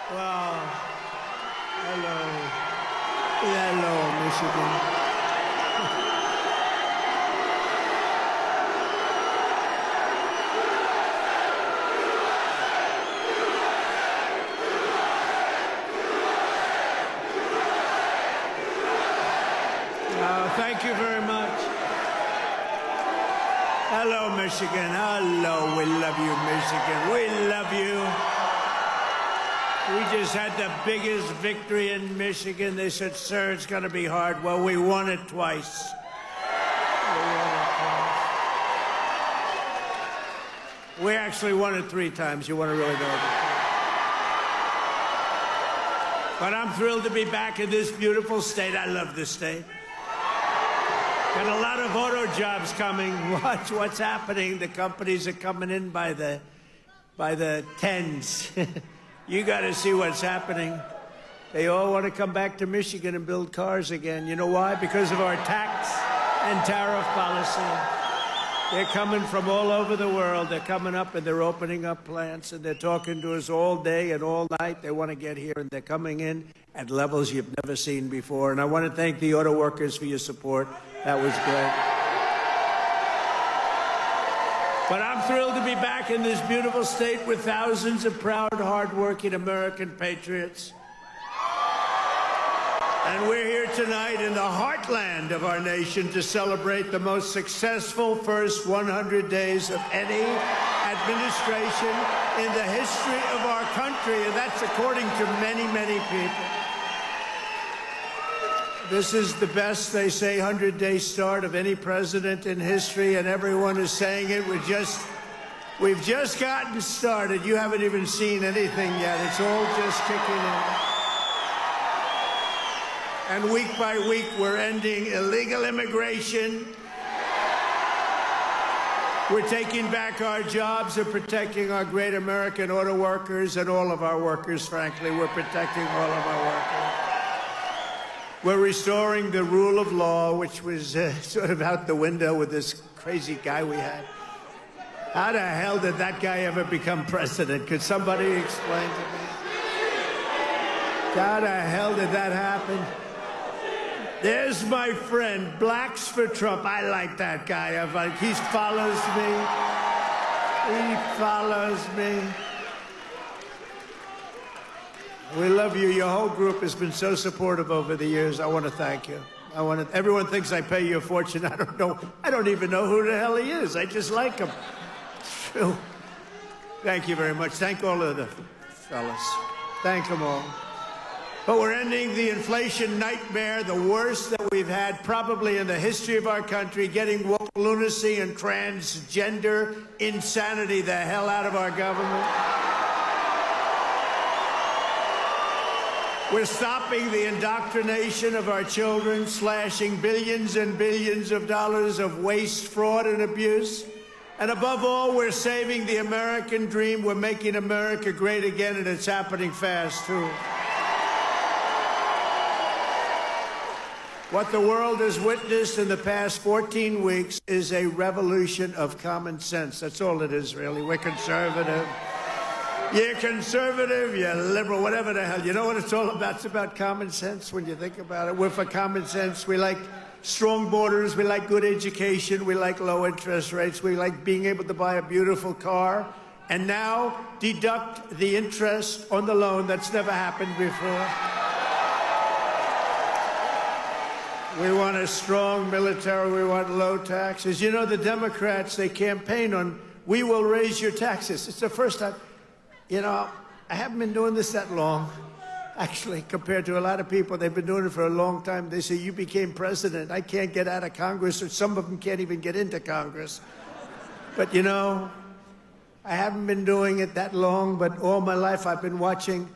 Well, hello, Michigan. Thank you very much. Hello, Michigan. Hello, we love you, Michigan. We love you. We just had the biggest victory in Michigan. They said, sir, it's going to be hard. Well, we won it twice. We actually won it 3 times. You want to really know it. But I'm thrilled to be back in this beautiful state. I love this state. Got a lot of auto jobs coming. Watch what's happening. The companies are coming in by the tens. You got to see what's happening. They all want to come back to Michigan and build cars again. You know why? Because of our tax and tariff policy. They're coming from all over the world. They're coming up and they're opening up plants and they're talking to us all day and all night. They want to get here and they're coming in at levels you've never seen before. And I want to thank the auto workers for your support. That was great. But I'm thrilled to be back in this beautiful state with thousands of proud, hardworking American patriots. And we're here tonight in the heartland of our nation to celebrate the most successful first 100 days of any administration in the history of our country. And that's according to many, many people. This is the best, they say, 100-day start of any president in history, and everyone is saying it. We've just gotten started. You haven't even seen anything yet. It's all just kicking in. And week by week, we're ending illegal immigration. We're taking back our jobs and protecting our great American auto workers and all of our workers, frankly. We're protecting all of our workers. We're restoring the rule of law, which was sort of out the window with this crazy guy we had. How the hell did that guy ever become president? Could somebody explain to me? How the hell did that happen? There's my friend, Blacks for Trump. I like that guy. He follows me. He follows me. We love you. Your whole group has been so supportive over the years. I want to thank you. Everyone thinks I pay you a fortune. I don't know. I don't even know who the hell he is. I just like him. True. Thank you very much. Thank all of the fellas. Thank them all. But we're ending the inflation nightmare, the worst that we've had probably in the history of our country, getting woke lunacy and transgender insanity the hell out of our government. We're stopping the indoctrination of our children, slashing billions and billions of dollars of waste, fraud, and abuse. And above all, we're saving the American dream. We're making America great again, and it's happening fast, too. What the world has witnessed in the past 14 weeks is a revolution of common sense. That's all it is, really. We're conservative. You're conservative, you're liberal, whatever the hell. You know what it's all about? It's about common sense when you think about it. We're for common sense. We like strong borders. We like good education. We like low interest rates. We like being able to buy a beautiful car. And now deduct the interest on the loan. That's never happened before. We want a strong military. We want low taxes. You know, the Democrats, they campaign on, we will raise your taxes. It's the first time. You know, I haven't been doing this that long, actually, compared to a lot of people. They've been doing it for a long time. They say, you became president. I can't get out of Congress, or some of them can't even get into Congress. But, you know, I haven't been doing it that long, but all my life I've been watching,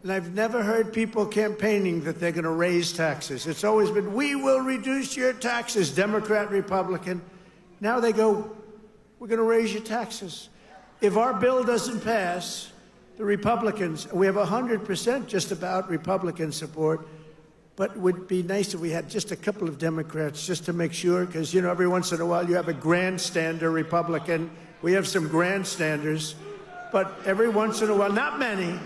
and I've never heard people campaigning that they're going to raise taxes. It's always been, we will reduce your taxes, Democrat, Republican. Now they go, we're going to raise your taxes. If our bill doesn't pass, the Republicans, we have 100% just about Republican support, but it would be nice if we had just a couple of Democrats just to make sure, because, you know, every once in a while you have a grandstander Republican. We have some grandstanders, but every once in a while, not many,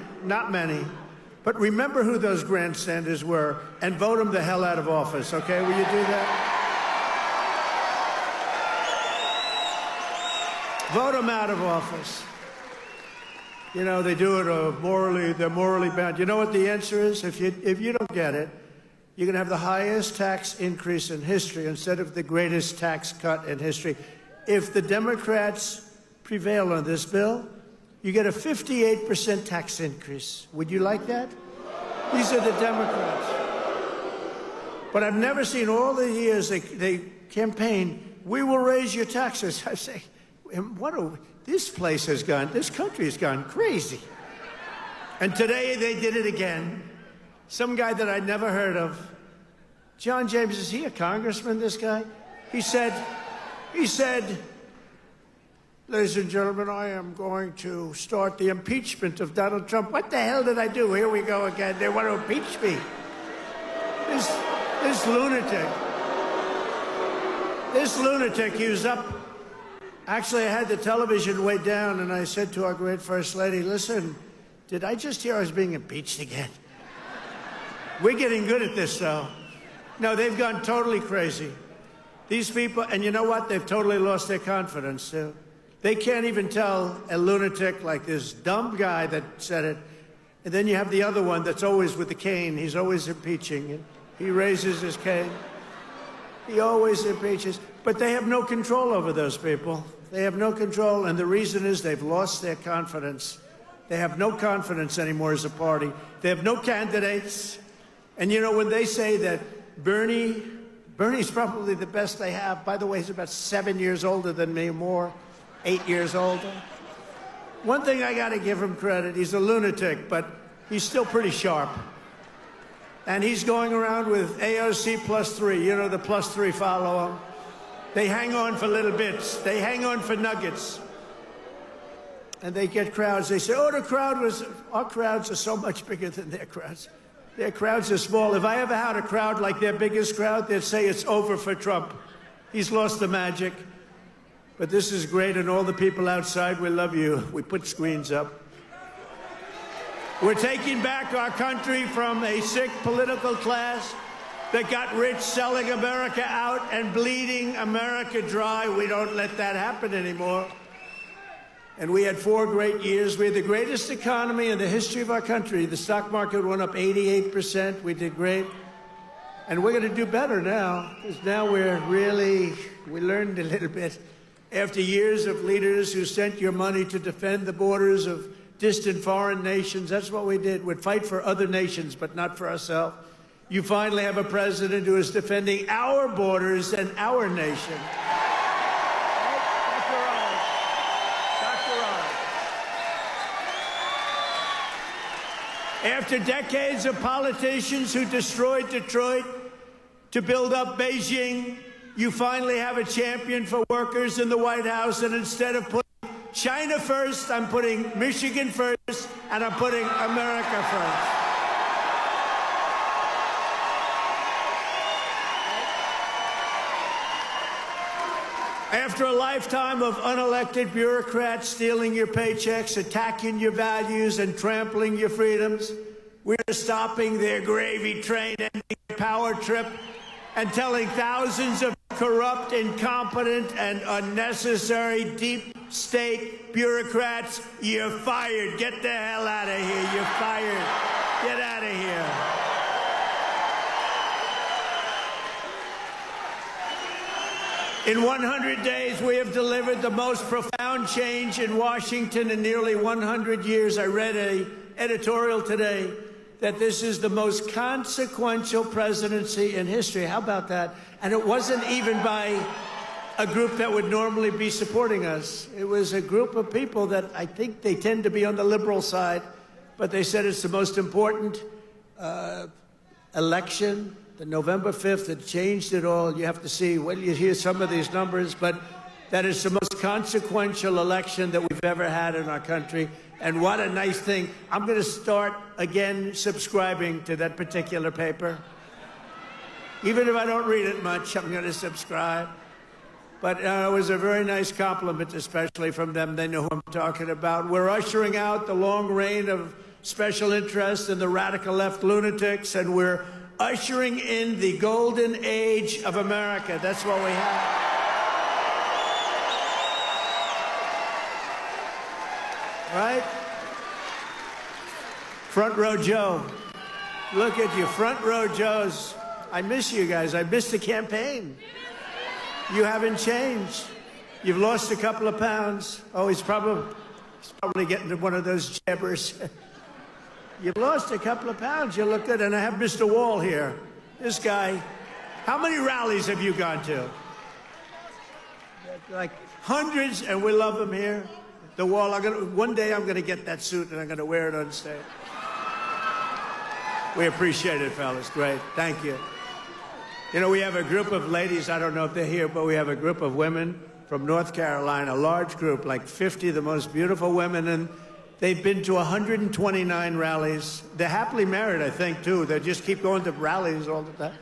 But remember who those grandstanders were and vote them the hell out of office, okay? Will you do that? Vote them out of office. You know, they do it they're morally bound. You know what the answer is? If you don't get it, you're going to have the highest tax increase in history instead of the greatest tax cut in history. If the Democrats prevail on this bill, you get a 58% tax increase. Would you like that? These are the Democrats. But I've never seen all the years they campaign, we will raise your taxes. I say, this country has gone crazy. And today they did it again. Some guy that I'd never heard of. John James, is he a congressman, this guy? He said, ladies and gentlemen, I am going to start the impeachment of Donald Trump. What the hell did I do? Here we go again. They want to impeach me. This lunatic, he was up. Actually, I had the television way down, and I said to our great First Lady, listen, did I just hear I was being impeached again? We're getting good at this, though. No, they've gone totally crazy. These people, and you know what? They've totally lost their confidence, too. They can't even tell a lunatic like this dumb guy that said it. And then you have the other one that's always with the cane. He's always impeaching. He raises his cane. He always impeaches. But they have no control over those people. They have no control, and the reason is they've lost their confidence. They have no confidence anymore as a party. They have no candidates. And you know, when they say that Bernie's probably the best they have. By the way, he's about 7 years older than me, more, 8 years older. One thing I got to give him credit, he's a lunatic, but he's still pretty sharp. And he's going around with AOC +3. You know, the +3 follow him. They hang on for little bits. They hang on for nuggets. And they get crowds. They say, oh, our crowds are so much bigger than their crowds. Their crowds are small. If I ever had a crowd like their biggest crowd, they'd say it's over for Trump. He's lost the magic. But this is great, and all the people outside, we love you. We put screens up. We're taking back our country from a sick political class that got rich selling America out and bleeding America dry. We don't let that happen anymore. And we had 4 great years. We had the greatest economy in the history of our country. The stock market went up 88%. We did great. And we're going to do better now, because now we learned a little bit. After years of leaders who sent your money to defend the borders of distant foreign nations, that's what we did. We'd fight for other nations, but not for ourselves. You finally have a president who is defending our borders and our nation. After decades of politicians who destroyed Detroit to build up Beijing, you finally have a champion for workers in the White House, and instead of putting China first, I'm putting Michigan first, and I'm putting America first. After a lifetime of unelected bureaucrats stealing your paychecks, attacking your values, and trampling your freedoms, we're stopping their gravy train, ending their power trip, and telling thousands of corrupt, incompetent, and unnecessary deep state bureaucrats, you're fired. Get the hell out of here. You're fired. Get out of here. In 100 days, we have delivered the most profound change in Washington in nearly 100 years. I read an editorial today that this is the most consequential presidency in history. How about that? And it wasn't even by a group that would normally be supporting us. It was a group of people that I think they tend to be on the liberal side, but they said it's the most important election. The November 5th, it changed it all. You have to see, well, you hear some of these numbers, but that is the most consequential election that we've ever had in our country. And what a nice thing. I'm going to start again subscribing to that particular paper. Even if I don't read it much, I'm going to subscribe. But it was a very nice compliment, especially from them. They know who I'm talking about. We're ushering out the long reign of special interest in the radical left lunatics, and we're ushering in the golden age of America. That's what we have. Right? Front row Joe. Look at you, front row Joes. I miss you guys. I miss the campaign. You haven't changed. You've lost a couple of pounds. Oh, he's probably getting to one of those jabbers. You've lost a couple of pounds. You look good. And I have Mr. Wall here. This guy. How many rallies have you gone to? Like hundreds, and we love him here. The Wall. One day I'm going to get that suit and I'm going to wear it on stage. We appreciate it, fellas. Great. Thank you. You know, we have a group of ladies, I don't know if they're here, but we have a group of women from North Carolina, a large group, like 50 of the most beautiful women, and they've been to 129 rallies. They're happily married, I think, too. They just keep going to rallies all the time.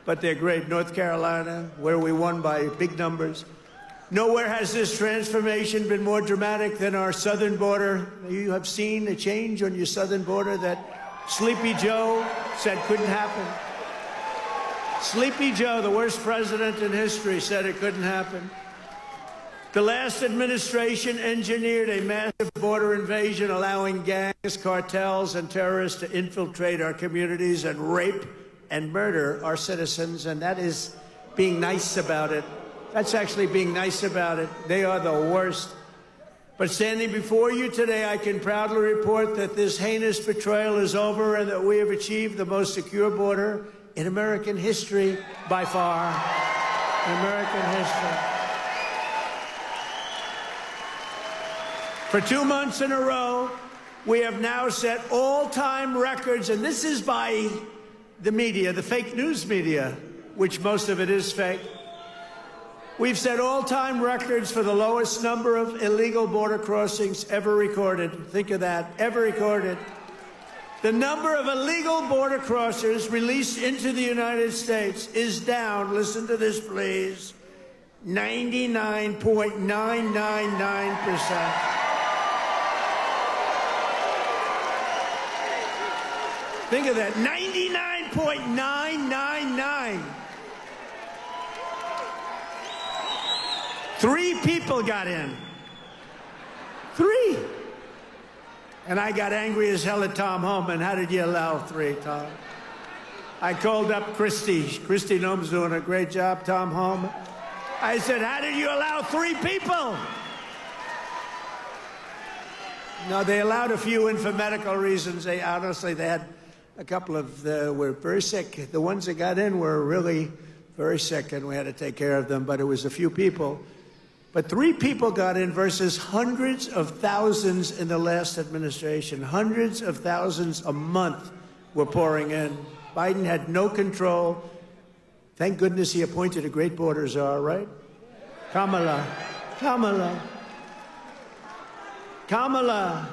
But they're great. North Carolina, where we won by big numbers. Nowhere has this transformation been more dramatic than our southern border. You have seen a change on your southern border that Sleepy Joe said couldn't happen. Sleepy Joe, the worst president in history, said it couldn't happen. The last administration engineered a massive border invasion, allowing gangs, cartels, and terrorists to infiltrate our communities and rape and murder our citizens, and that is being nice about it. That's actually being nice about it. They are the worst. But standing before you today, I can proudly report that this heinous betrayal is over and that we have achieved the most secure border in American history by far. In American history. For 2 months in a row, we have now set all-time records, and this is by the media, the fake news media, which most of it is fake. We've set all-time records for the lowest number of illegal border crossings ever recorded. Think of that, ever recorded. The number of illegal border crossers released into the United States is down, listen to this please, 99.999%. Think of that, 99.999. 3 people got in. 3. And I got angry as hell at Tom Homan. How did you allow 3, Tom? I called up Christy. Christy Noem's doing a great job, Tom Homan. I said, how did you allow 3 people? No, they allowed a few in for medical reasons. They had a couple of, were very sick. The ones that got in were really very sick, and we had to take care of them, but it was a few people. But 3 people got in versus hundreds of thousands in the last administration. Hundreds of thousands a month were pouring in. Biden had no control. Thank goodness he appointed a great border czar, right? Kamala.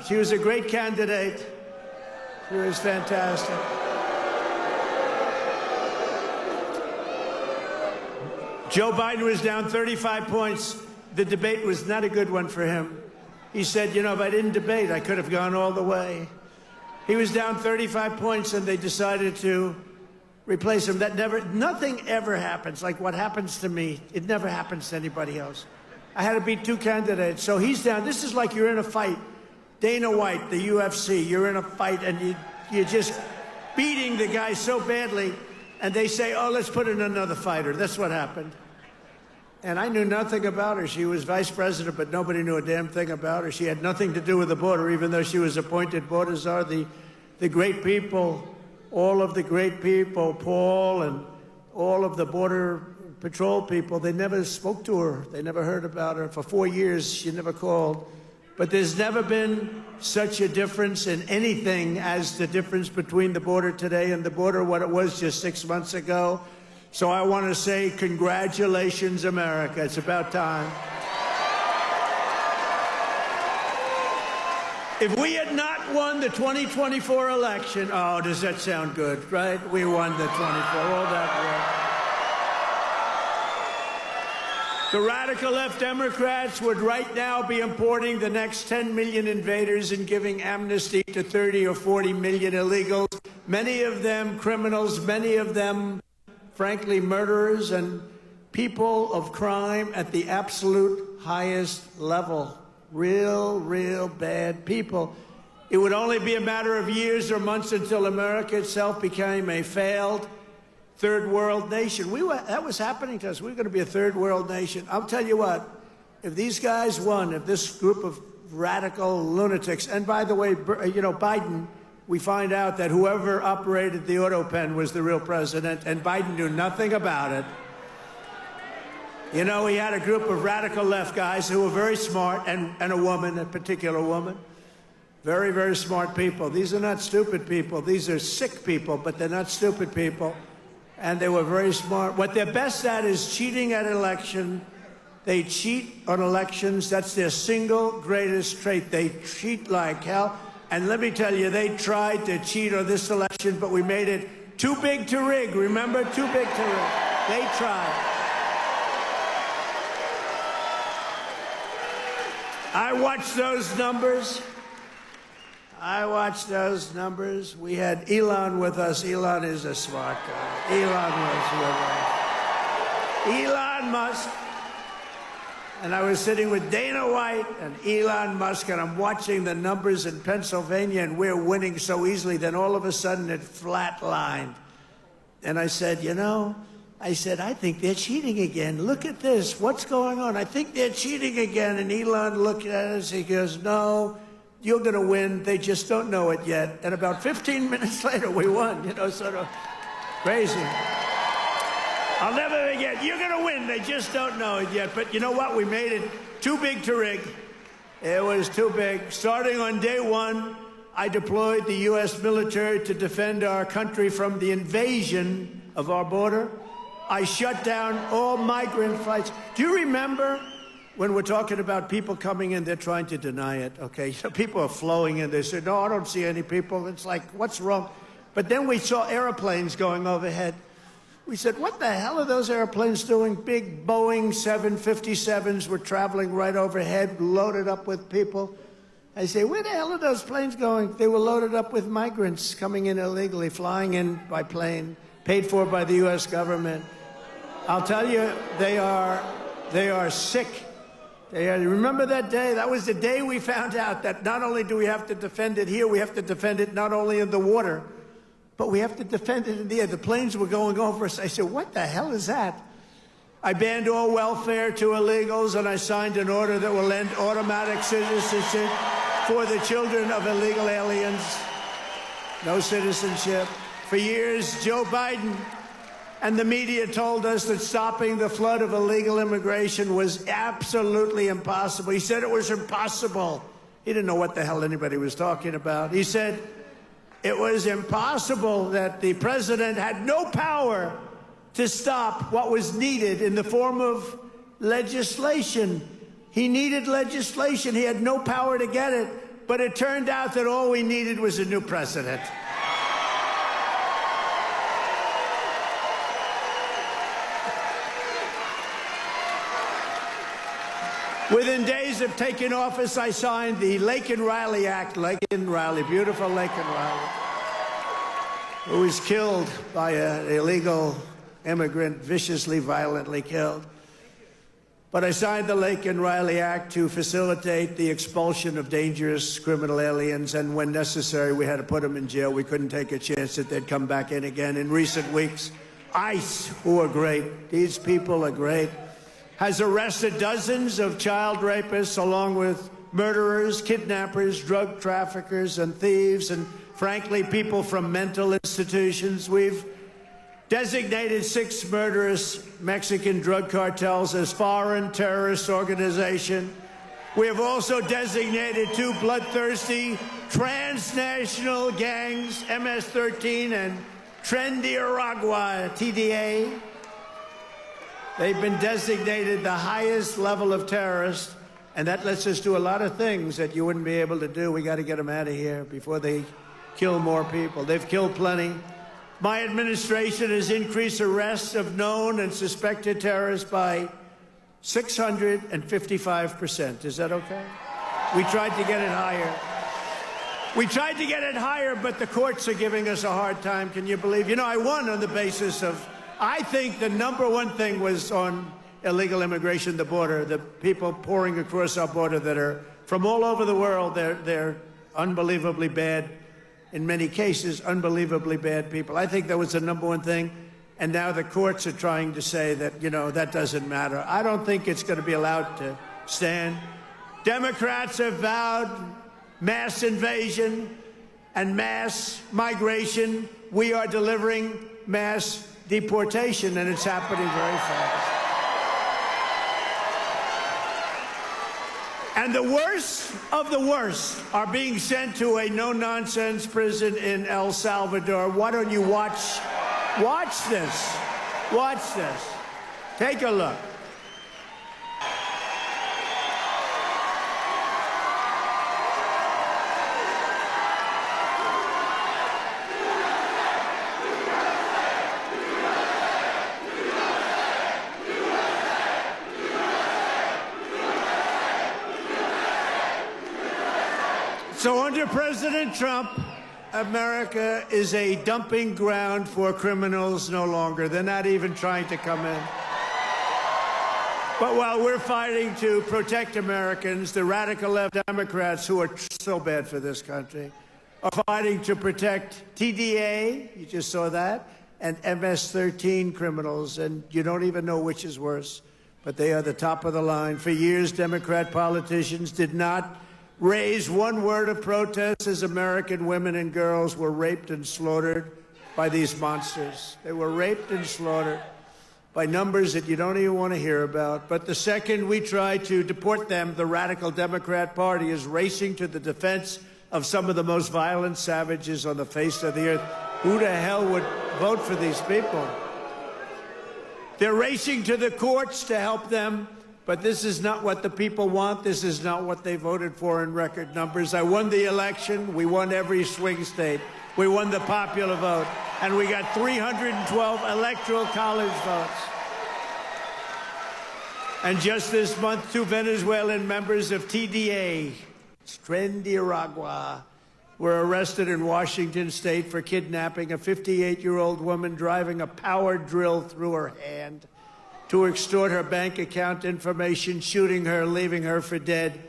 She was a great candidate. She was fantastic. Joe Biden was down 35 points. The debate was not a good one for him. He said, you know, if I didn't debate, I could have gone all the way. He was down 35 points, and they decided to replace him. Nothing ever happens like what happens to me. It never happens to anybody else. I had to beat 2 candidates, so he's down. This is like you're in a fight. Dana White, the UFC, you're in a fight, and you're just beating the guy so badly, and they say, oh, let's put in another fighter. That's what happened. And I knew nothing about her. She was vice president, but nobody knew a damn thing about her. She had nothing to do with the border, even though she was appointed border czar. The great people, all of the great people, Paul and all of the Border Patrol people, they never spoke to her. They never heard about her. For 4 years, she never called. But there's never been such a difference in anything as the difference between the border today and the border what it was just 6 months ago. So I want to say congratulations, America. It's about time. If we had not won the 2024 election, oh, does that sound good, right? We won the 24, all that The radical left Democrats would right now be importing the next 10 million invaders and giving amnesty to 30 or 40 million illegals, many of them criminals, many of them, frankly, murderers and people of crime at the absolute highest level. Real bad people. It would only be a matter of years or months until America itself became a failed third world nation. That was happening to us. We were going to be a third world nation. I'll tell you what, if these guys won, if this group of radical lunatics, and by the way, you know, Biden, we find out that whoever operated the auto pen was the real president, and Biden knew nothing about it. You know, he had a group of radical left guys who were very smart, and a woman, a particular woman. Very smart people. These are not stupid people. These are sick people, but they're not stupid people. And they were very smart. What they're best at is cheating at election. They cheat on elections. That's their single greatest trait. They cheat like hell. And let me tell you, they tried to cheat on this election, but we made it too big to rig. Remember? Too big to rig. They tried. I watched those numbers. We had Elon with us. Elon is a smart guy. Elon was with us. Elon Musk. And I was sitting with Dana White and Elon Musk, and I'm watching the numbers in Pennsylvania, and we're winning so easily. Then all of a sudden it flatlined. And I said, you know, I think they're cheating again. Look at this. What's going on? I think they're cheating again. And Elon looked at us. He goes, no, you're going to win. They just don't know it yet. And about 15 minutes later, we won. You know, sort of crazy. I'll never forget. You're going to win. They just don't know it yet. But you know what? We made it too big to rig. It was too big. Starting on day one, I deployed the U.S. military to defend our country from the invasion of our border. I shut down all migrant flights. Do you remember when we're talking about people coming in, they're trying to deny it, okay? So people are flowing in. They say, no, I don't see any people. It's like, what's wrong? But then we saw airplanes going overhead. We said, what the hell are those airplanes doing? Big Boeing 757s were traveling right overhead, loaded up with people. I say, where the hell are those planes going? They were loaded up with migrants coming in illegally, flying in by plane, paid for by the U.S. government. I'll tell you, they are sick. Remember that day? That was the day we found out that not only do we have to defend it here, we have to defend it not only in the water, but we have to defend it in the air. The planes were going over us. I said, what the hell is that? I banned all welfare to illegals, and I signed an order that will end automatic citizenship for the children of illegal aliens. No citizenship. For years, Joe Biden and the media told us that stopping the flood of illegal immigration was absolutely impossible. He said it was impossible. He didn't know what the hell anybody was talking about. He said it was impossible, that the president had no power to stop what was needed in the form of legislation. He needed legislation. He had no power to get it. But it turned out that all we needed was a new president. Within days of taking office, I signed the Laken Riley Act. Laken Riley, beautiful Laken Riley, who was killed by an illegal immigrant, viciously, violently killed. But I signed the Laken Riley Act to facilitate the expulsion of dangerous criminal aliens, and when necessary, we had to put them in jail. We couldn't take a chance that they'd come back in again. In recent weeks, ICE, who are great, these people are great, has arrested dozens of child rapists along with murderers, kidnappers, drug traffickers, and thieves, and frankly, people from mental institutions. We've designated 6 murderous Mexican drug cartels as foreign terrorist organizations. We have also designated 2 bloodthirsty transnational gangs, MS-13 and Trendiaragua, TDA. They've been designated the highest level of terrorists, and that lets us do a lot of things that you wouldn't be able to do. We got to get them out of here before they kill more people. They've killed plenty. My administration has increased arrests of known and suspected terrorists by 655%. Is that okay? We tried to get it higher. We tried to get it higher, but the courts are giving us a hard time. Can you believe? You know, I won on the basis of, I think the number one thing was on illegal immigration, the border, the people pouring across our border that are from all over the world. They're unbelievably bad, in many cases, unbelievably bad people. I think that was the number one thing. And now the courts are trying to say that, you know, that doesn't matter. I don't think it's going to be allowed to stand. Democrats have vowed mass invasion and mass migration. We are delivering mass deportation, and it's happening very fast. And the worst of the worst are being sent to a no-nonsense prison in El Salvador. Why don't you watch this? Watch this. Take a look. So under President Trump, America is a dumping ground for criminals no longer. They're not even trying to come in. But while we're fighting to protect Americans, the radical left Democrats, who are so bad for this country, are fighting to protect TDA, you just saw that, and MS-13 criminals, and you don't even know which is worse, but they are the top of the line. For years, Democrat politicians did not raise one word of protest as American women and girls were raped and slaughtered by these monsters. They were raped and slaughtered by numbers that you don't even want to hear about. But the second we try to deport them, the radical Democrat Party is racing to the defense of some of the most violent savages on the face of the earth. Who the hell would vote for these people? They're racing to the courts to help them. But this is not what the people want. This is not what they voted for in record numbers. I won the election. We won every swing state. We won the popular vote. And we got 312 electoral college votes. And just this month, 2 Venezuelan members of TDA, Nicaragua, were arrested in Washington state for kidnapping a 58-year-old woman driving a power drill through her hand to extort her bank account information, shooting her, leaving her for dead.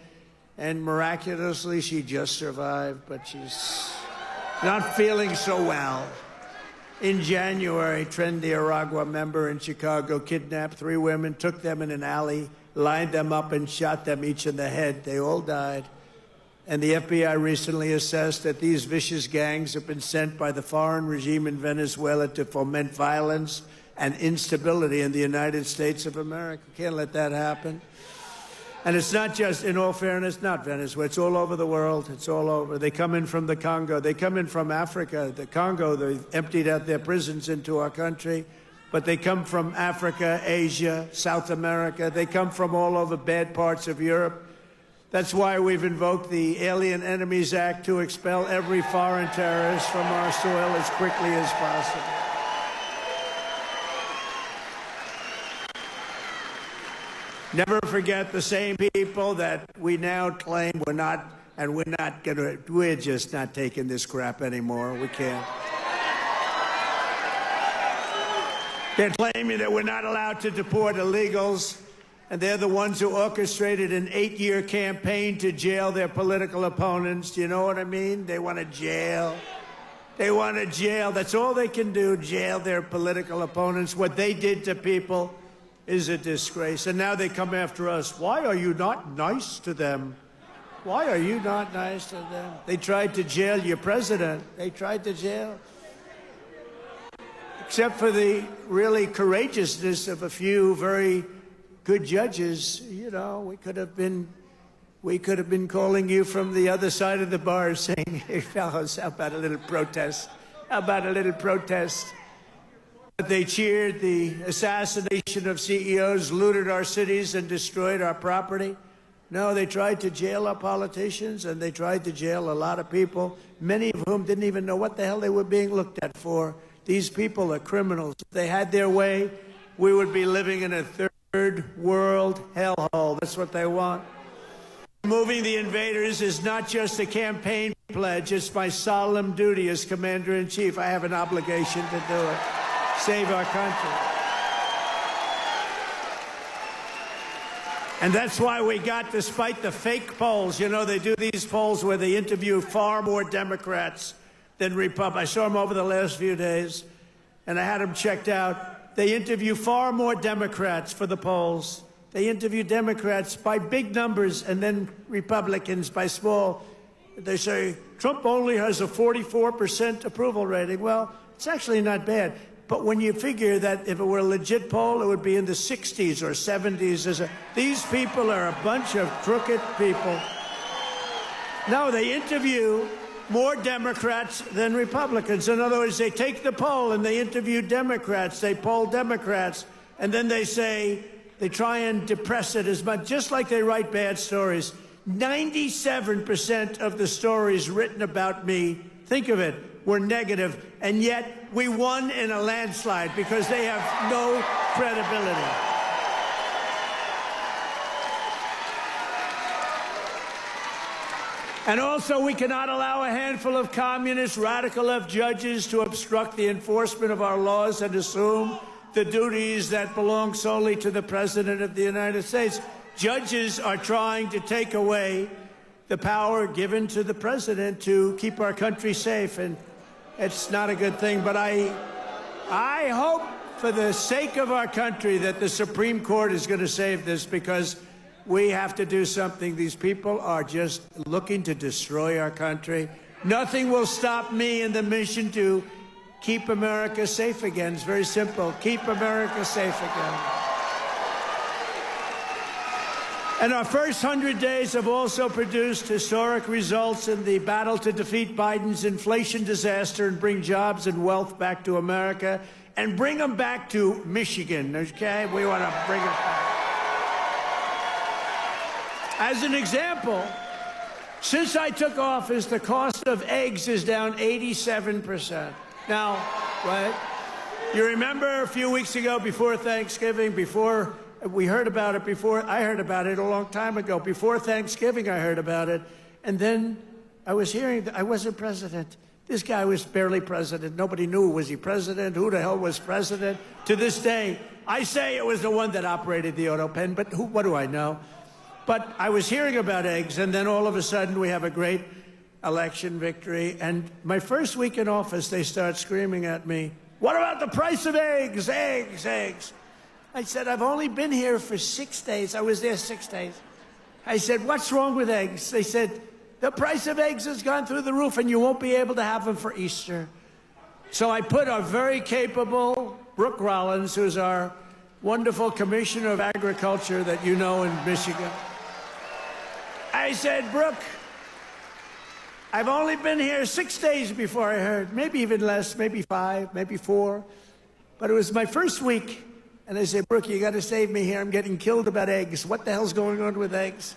And miraculously, she just survived, but she's not feeling so well. In January, Nicaragua member in Chicago kidnapped 3 women, took them in an alley, lined them up, and shot them each in the head. They all died. And the FBI recently assessed that these vicious gangs have been sent by the foreign regime in Venezuela to foment violence and instability in the United States of America. Can't let that happen. And it's not just, in all fairness, not Venezuela. It's all over the world. It's all over. They come in from the Congo. They come in from Africa. The Congo, they've emptied out their prisons into our country. But they come from Africa, Asia, South America. They come from all over bad parts of Europe. That's why we've invoked the Alien Enemies Act to expel every foreign terrorist from our soil as quickly as possible. Never forget the same people that we now claim we're just not taking this crap anymore. We can't. They're claiming that we're not allowed to deport illegals, and they're the ones who orchestrated an 8-year campaign to jail their political opponents. Do you know what I mean? They want to jail. They want to jail. That's all they can do, jail their political opponents. What they did to people is a disgrace. And now they come after us. Why are you not nice to them? Why are you not nice to them? They tried to jail your president. They tried to jail. Except for the really courageousness of a few very good judges, you know, we could have been calling you from the other side of the bar saying, hey, fellows, how about a little protest? How about a little protest? But they cheered the assassination of CEOs, looted our cities, and destroyed our property. No, they tried to jail our politicians, and they tried to jail a lot of people, many of whom didn't even know what the hell they were being looked at for. These people are criminals. If they had their way, we would be living in a third third world hellhole. That's what they want. Removing the invaders is not just a campaign pledge. It's my solemn duty as Commander-in-Chief. I have an obligation to do it. Save our country. And that's why we got, despite the fake polls, you know, they do these polls where they interview far more Democrats than Republicans. I saw them over the last few days, and I had them checked out. They interview far more Democrats for the polls. They interview Democrats by big numbers and then Republicans by small. They say, Trump only has a 44% approval rating. Well, it's actually not bad. But when you figure that if it were a legit poll, it would be in the 60s or 70s. These people are a bunch of crooked people. No, they interview more Democrats than Republicans. In other words, they take the poll and they interview Democrats. They poll Democrats. And then they say, they try and depress it as much, just like they write bad stories. 97% of the stories written about me, think of it, were negative, and yet we won in a landslide because they have no credibility. And also, we cannot allow a handful of communist, radical left judges to obstruct the enforcement of our laws and assume the duties that belong solely to the President of the United States. Judges are trying to take away the power given to the President to keep our country safe, and it's not a good thing. But I hope, for the sake of our country, that the Supreme Court is going to save this, because we have to do something. These people are just looking to destroy our country. Nothing will stop me in the mission to keep America safe again. It's very simple. Keep America safe again. And our first 100 days have also produced historic results in the battle to defeat Biden's inflation disaster and bring jobs and wealth back to America, and bring them back to Michigan, okay? We want to bring it back. As an example, since I took office, the cost of eggs is down 87%. Now, right? You remember a few weeks ago, before Thanksgiving, before we heard about it, before I heard about it a long time ago, before Thanksgiving I heard about it, and then I was hearing that I wasn't president. This guy was barely president. Nobody knew, was he president? Who the hell was president? To this day, I say it was the one that operated the auto pen, but what do I know? But I was hearing about eggs, and then all of a sudden we have a great election victory. And my first week in office, they start screaming at me, "What about the price of eggs? Eggs, eggs." I said, "I've only been here for 6 days. I was there 6 days." I said, "What's wrong with eggs?" They said, "The price of eggs has gone through the roof and you won't be able to have them for Easter." So I put our very capable Brooke Rollins, who's our wonderful Commissioner of Agriculture that you know in Michigan. I said, "Brooke, I've only been here 6 days before I heard, maybe even less, maybe 5, maybe 4. But it was my first week. And I said, Brooke, you got to save me here. I'm getting killed about eggs. What the hell's going on with eggs?"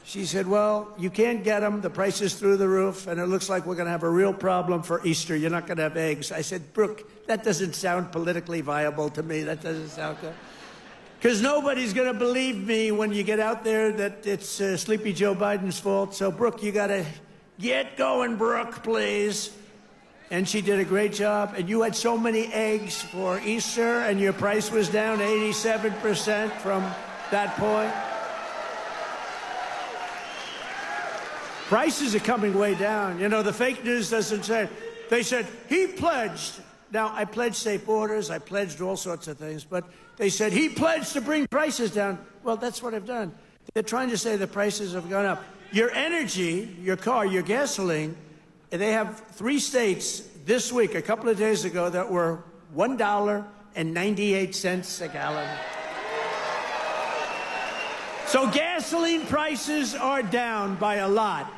She said, "Well, you can't get them. The price is through the roof, and it looks like we're going to have a real problem for Easter. You're not going to have eggs." I said, "Brooke, that doesn't sound politically viable to me. That doesn't sound good. Because nobody's going to believe me when you get out there that it's Sleepy Joe Biden's fault. So, Brooke, you got to get going, Brooke, please." And she did a great job. And you had so many eggs for Easter, and your price was down 87% from that point. Prices are coming way down. You know, the fake news doesn't say. They said, he pledged. Now, I pledged safe borders. I pledged all sorts of things. But they said, he pledged to bring prices down. Well, that's what I've done. They're trying to say the prices have gone up. Your energy, your car, your gasoline, they have 3 states this week, a couple of days ago, that were $1.98 a gallon. So gasoline prices are down by a lot.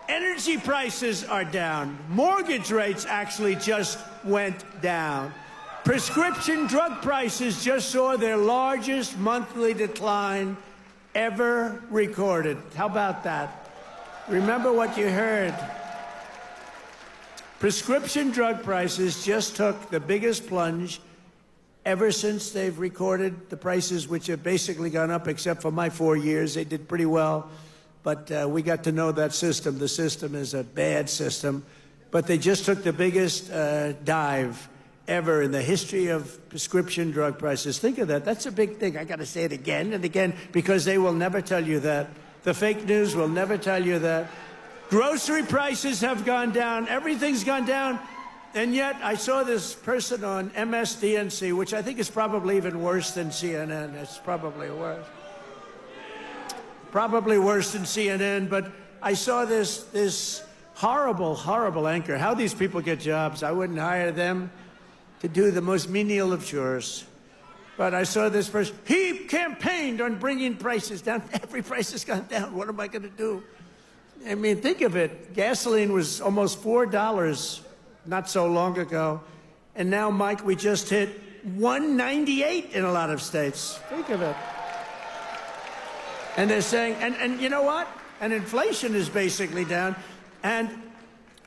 Energy prices are down. Mortgage rates actually just went down. Prescription drug prices just saw their largest monthly decline ever recorded. How about that? Remember what you heard. Prescription drug prices just took the biggest plunge ever since they've recorded the prices, which have basically gone up, except for my 4 years. They did pretty well, but we got to know that system. The system is a bad system, but they just took the biggest dive ever in the history of prescription drug prices. Think of that. That's a big thing. I got to say it again and again, because they will never tell you that. The fake news will never tell you that. Grocery prices have gone down. Everything's gone down. And yet, I saw this person on MSDNC, which I think is probably even worse than CNN. It's probably worse. Probably worse than CNN, but I saw this horrible, horrible anchor. How these people get jobs. I wouldn't hire them to do the most menial of chores. But I saw this person. He campaigned on bringing prices down. Every price has gone down. What am I going to do? I mean, think of it. Gasoline was almost $4 not so long ago. And now, Mike, we just hit $1.98 in a lot of states. Think of it. And they're saying, and you know what? And inflation is basically down. And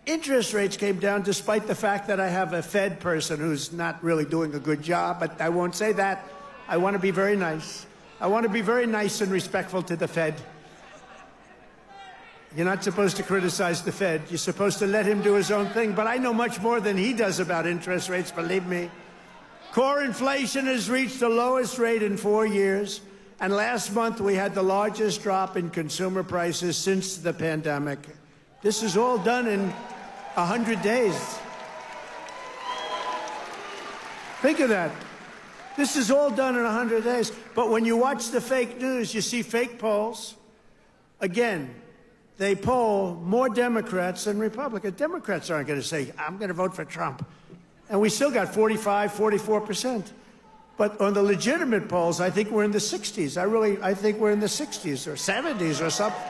interest rates came down despite the fact that I have a Fed person who's not really doing a good job. But I won't say that. I want to be very nice. I want to be very nice and respectful to the Fed. You're not supposed to criticize the Fed. You're supposed to let him do his own thing. But I know much more than he does about interest rates, believe me. Core inflation has reached the lowest rate in 4 years. And last month, we had the largest drop in consumer prices since the pandemic. This is all done in 100 days. Think of that. This is all done in 100 days. But when you watch the fake news, you see fake polls. Again, they poll more Democrats than Republicans. Democrats aren't going to say, I'm going to vote for Trump. And we still got 45, 44%. But on the legitimate polls, I think we're in the 60s. I think we're in the 60s or 70s or something.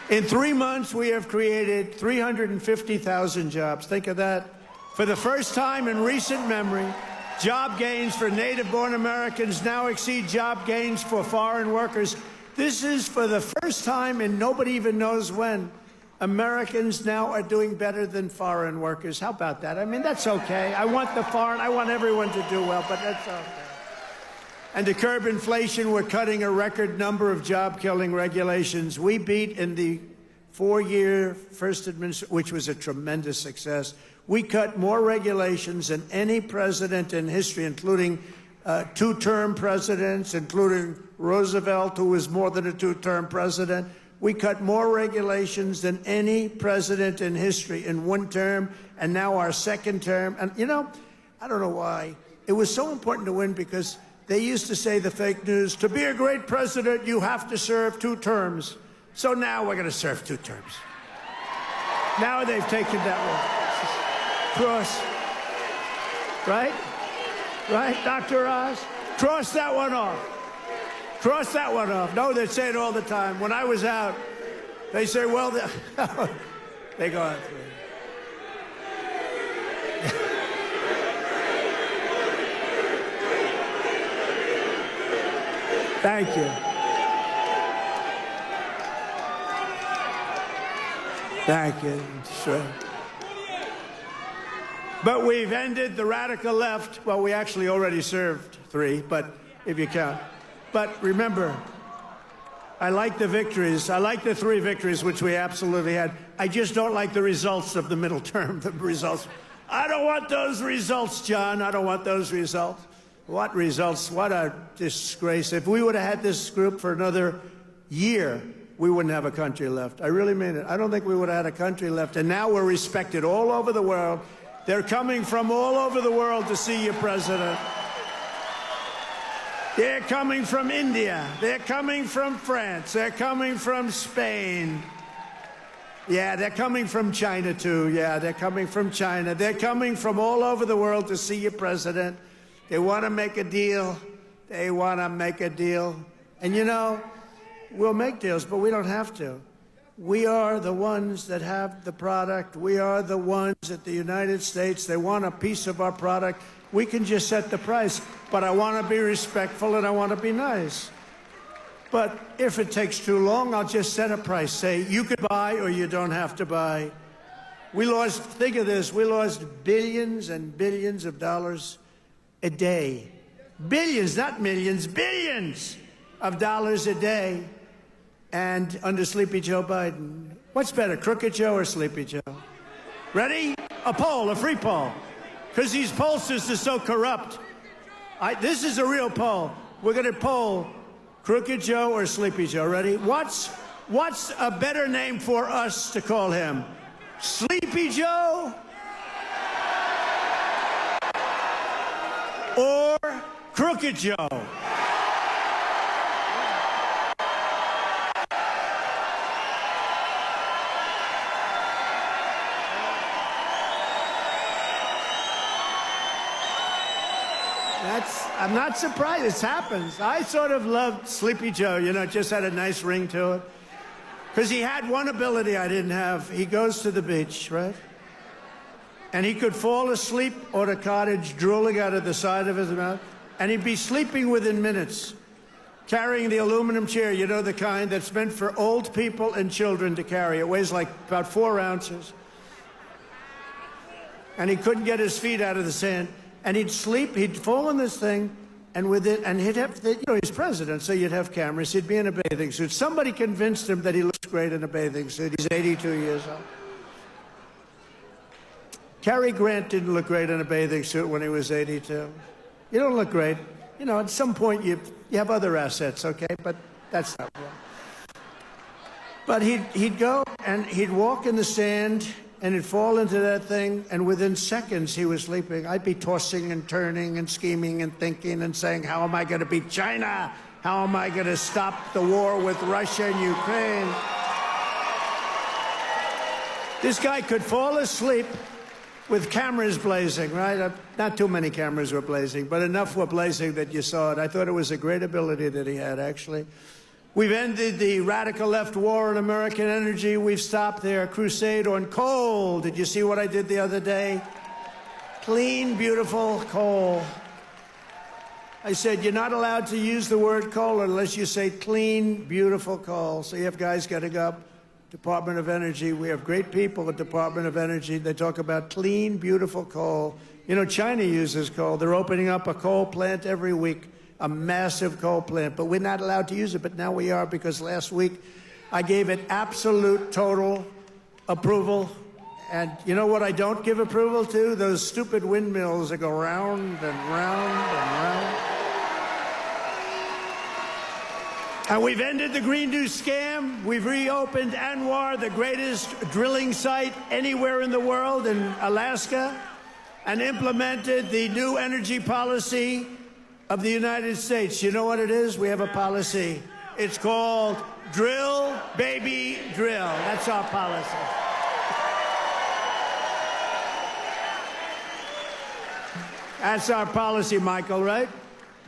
In 3 months, we have created 350,000 jobs. Think of that. For the first time in recent memory, job gains for native-born Americans now exceed job gains for foreign workers. This is for the first time, and nobody even knows when, Americans now are doing better than foreign workers. How about that? I mean, that's okay. I want everyone to do well, but that's okay. And to curb inflation, we're cutting a record number of job-killing regulations. We beat in the 4-year first administration, which was a tremendous success. We cut more regulations than any president in history, including 2-term presidents, including Roosevelt, who was more than a 2-term president. We cut more regulations than any president in history in 1 term, and now our 2nd term. And, you know, I don't know why. It was so important to win because they used to say, the fake news, to be a great president, you have to serve 2 terms. So now we're going to serve 2 terms. Now they've taken that one. Cross. Right? Right, Dr. Oz? Cross that one off. Cross that one off. No, they say it all the time. When I was out, they say, well, they go on through. Thank you. Thank you. Sure. But we've ended the radical left. Well, we actually already served 3, but if you count. But remember, I like the victories. I like the 3 victories, which we absolutely had. I just don't like the results of the middle term, the results. I don't want those results, John. I don't want those results. What results? What a disgrace. If we would have had this group for another year, we wouldn't have a country left. I really mean it. I don't think we would have had a country left. And now we're respected all over the world. They're coming from all over the world to see you, President. They're coming from India. They're coming from France. They're coming from Spain. Yeah, they're coming from China, too. Yeah, they're coming from China. They're coming from all over the world to see you, President. They want to make a deal. They want to make a deal. And, you know, we'll make deals, but we don't have to. We are the ones that have the product. We are the ones at the United States. They want a piece of our product. We can just set the price, but I want to be respectful and I want to be nice. But if it takes too long, I'll just set a price. Say, you could buy or you don't have to buy. We lost, think of this, we lost billions and billions of dollars a day. Billions, not millions, billions of dollars a day. And under Sleepy Joe Biden. What's better, Crooked Joe or Sleepy Joe? Ready? A poll, a free poll. Because these pollsters are so corrupt. This is a real poll. We're going to poll Crooked Joe or Sleepy Joe. Ready? What's a better name for us to call him? Sleepy Joe or Crooked Joe? I'm not surprised. It happens. I sort of loved Sleepy Joe. You know, it just had a nice ring to it. Because he had one ability I didn't have. He goes to the beach, right? And he could fall asleep on a cottage drooling out of the side of his mouth. And he'd be sleeping within minutes, carrying the aluminum chair, you know, the kind that's meant for old people and children to carry. It weighs like about 4 ounces. And he couldn't get his feet out of the sand. And he'd sleep, he'd fall on this thing, and with it, and he'd have, you know, he's president, so you'd have cameras. He'd be in a bathing suit. Somebody convinced him that he looks great in a bathing suit. He's 82 years old. Cary Grant didn't look great in a bathing suit when he was 82. You don't look great. You know, at some point you have other assets, okay? But that's not wrong. But he'd go and he'd walk in the sand, and he'd fall into that thing, and within seconds he was sleeping. I'd be tossing and turning and scheming and thinking and saying, how am I going to beat China? How am I going to stop the war with Russia and Ukraine? This guy could fall asleep with cameras blazing, right? Not too many cameras were blazing, but enough were blazing that you saw it. I thought it was a great ability that he had, actually. We've ended the radical left war on American energy. We've stopped their crusade on coal. Did you see what I did the other day? Clean, beautiful coal. I said, you're not allowed to use the word coal unless you say clean, beautiful coal. So you have guys getting up, Department of Energy. We have great people at Department of Energy. They talk about clean, beautiful coal. You know, China uses coal. They're opening up a coal plant every week. A massive coal plant, but we're not allowed to use it, but now we are, because last week I gave it absolute, total approval. And you know what I don't give approval to? Those stupid windmills that go round and round and round. And we've ended the Green New scam. We've reopened ANWR, the greatest drilling site anywhere in the world, in Alaska, and implemented the new energy policy of the United States. You know what it is? We have a policy. It's called Drill, Baby, Drill. That's our policy. That's our policy, Michael, right?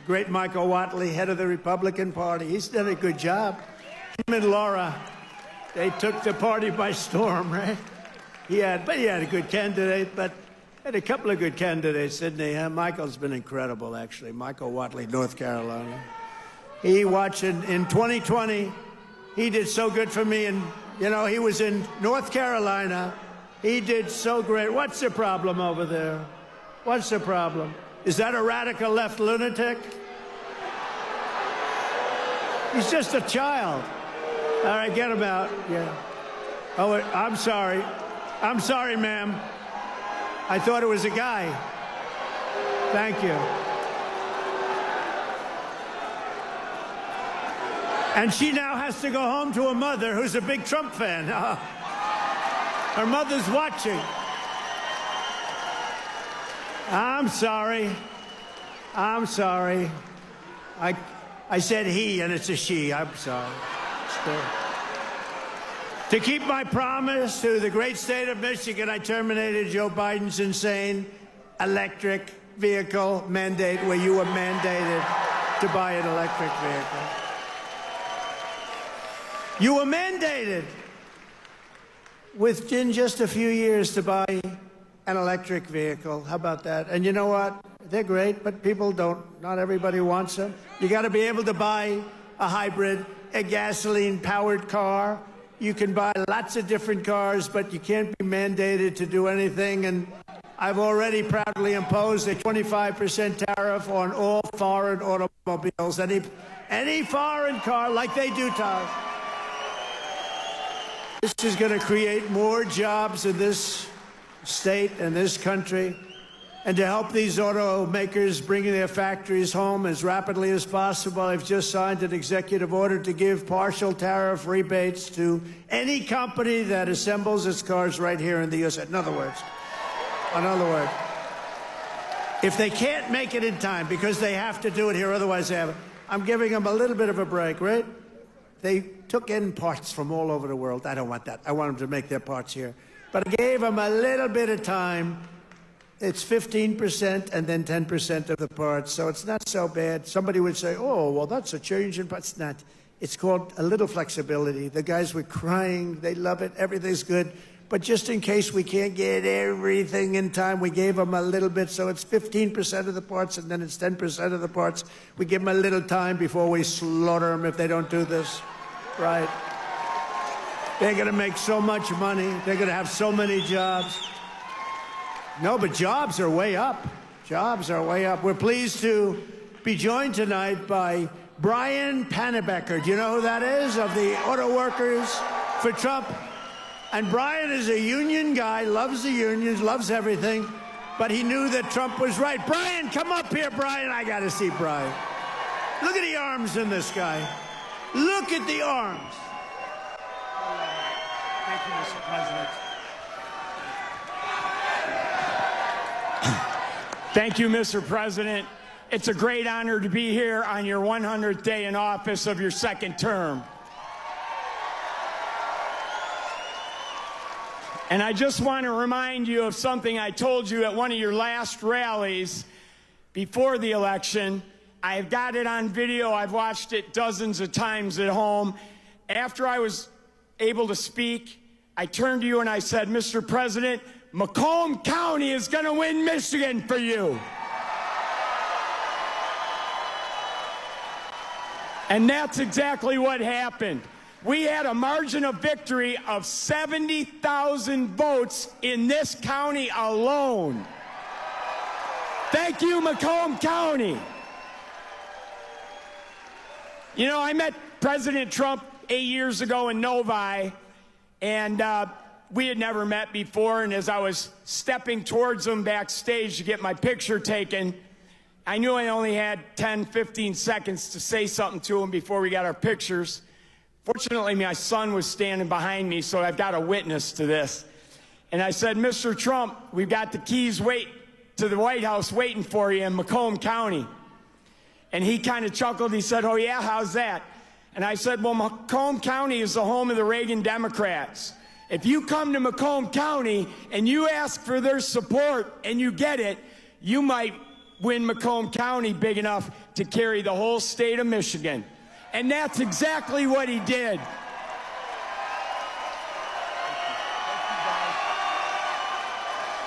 Great Michael Whatley, head of the Republican Party. He's done a good job. Him and Laura, they took the party by storm, right? He had a good candidate, but had a couple of good candidates, didn't he? Huh? Michael's been incredible, actually. Michael Whatley, North Carolina. He watched in 2020. He did so good for me. And, you know, he was in North Carolina. He did so great. What's the problem over there? What's the problem? Is that a radical left lunatic? He's just a child. All right, get him out. Yeah. Oh, I'm sorry. I'm sorry, ma'am. I thought it was a guy. Thank you. And she now has to go home to a mother who's a big Trump fan. Her mother's watching. I'm sorry. I'm sorry. I said he, and it's a she. I'm sorry. To keep my promise to the great state of Michigan, I terminated Joe Biden's insane electric vehicle mandate, where you were mandated to buy an electric vehicle. You were mandated within just a few years to buy an electric vehicle. How about that? And you know what? They're great, but people don't. Not everybody wants them. You got to be able to buy a hybrid, a gasoline-powered car. you can buy lots of different cars, but you can't be mandated to do anything. And I've already proudly imposed a 25% tariff on all foreign automobiles. Any foreign car, like they do to us. This is going to create more jobs in this state and this country. And to help these automakers bring their factories home as rapidly as possible, I've just signed an executive order to give partial tariff rebates to any company that assembles its cars right here in the U.S. In other words, if they can't make it in time because they have to do it here, otherwise they haven't, I'm giving them a little bit of a break, right? They took in parts from all over the world. I don't want that. I want them to make their parts here. But I gave them a little bit of time. It's 15% and then 10% of the parts, so it's not so bad. Somebody would say, oh, well, that's a change in parts. It's not. It's called a little flexibility. The guys were crying. They love it. Everything's good. But just in case we can't get everything in time, we gave them a little bit. So it's 15% of the parts and then it's 10% of the parts. We give them a little time before we slaughter them if they don't do this. Right? They're going to make so much money. They're going to have so many jobs. No, but jobs are way up. Jobs are way up. We're pleased to be joined tonight by Brian Panebecker. Do you know who that is? Of the Auto Workers for Trump. And Brian is a union guy, loves the unions, loves everything, but he knew that Trump was right. Brian, come up here, Brian. I got to see Brian. Look at the arms in this guy. Look at the arms. Thank you, Mr. President. Thank you, Mr. President. It's a great honor to be here on your 100th day in office of your second term. And I just want to remind you of something I told you at one of your last rallies before the election. I've got it on video. I've watched it dozens of times at home. After I was able to speak, I turned to you and I said, Mr. President, Macomb County is going to win Michigan for you. And that's exactly what happened. We had a margin of victory of 70,000 votes in this county alone. Thank you, Macomb County. You know, I met President Trump 8 years ago in Novi, and we had never met before, and as I was stepping towards him backstage to get my picture taken, I knew I only had 10, 15 seconds to say something to him before we got our pictures. Fortunately, my son was standing behind me, so I've got a witness to this. And I said, Mr. Trump, we've got the keys to the White House waiting for you in Macomb County. And he kind of chuckled. He said, oh, yeah, how's that? And I said, well, Macomb County is the home of the Reagan Democrats. If you come to Macomb County and you ask for their support and you get it, you might win Macomb County big enough to carry the whole state of Michigan. And that's exactly what he did.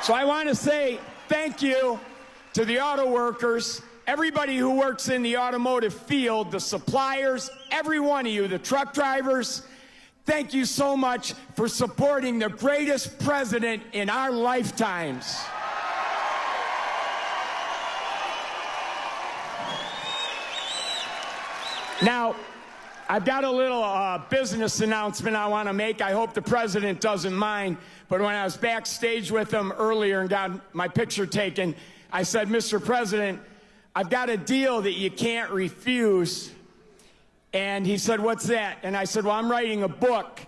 So I want to say thank you to the auto workers, everybody who works in the automotive field, the suppliers, every one of you, the truck drivers. Thank you so much for supporting the greatest president in our lifetimes. Now, I've got a little business announcement I want to make. I hope the president doesn't mind. But when I was backstage with him earlier and got my picture taken, I said, Mr. President, I've got a deal that you can't refuse. And he said, what's that? And I said, well, I'm writing a book,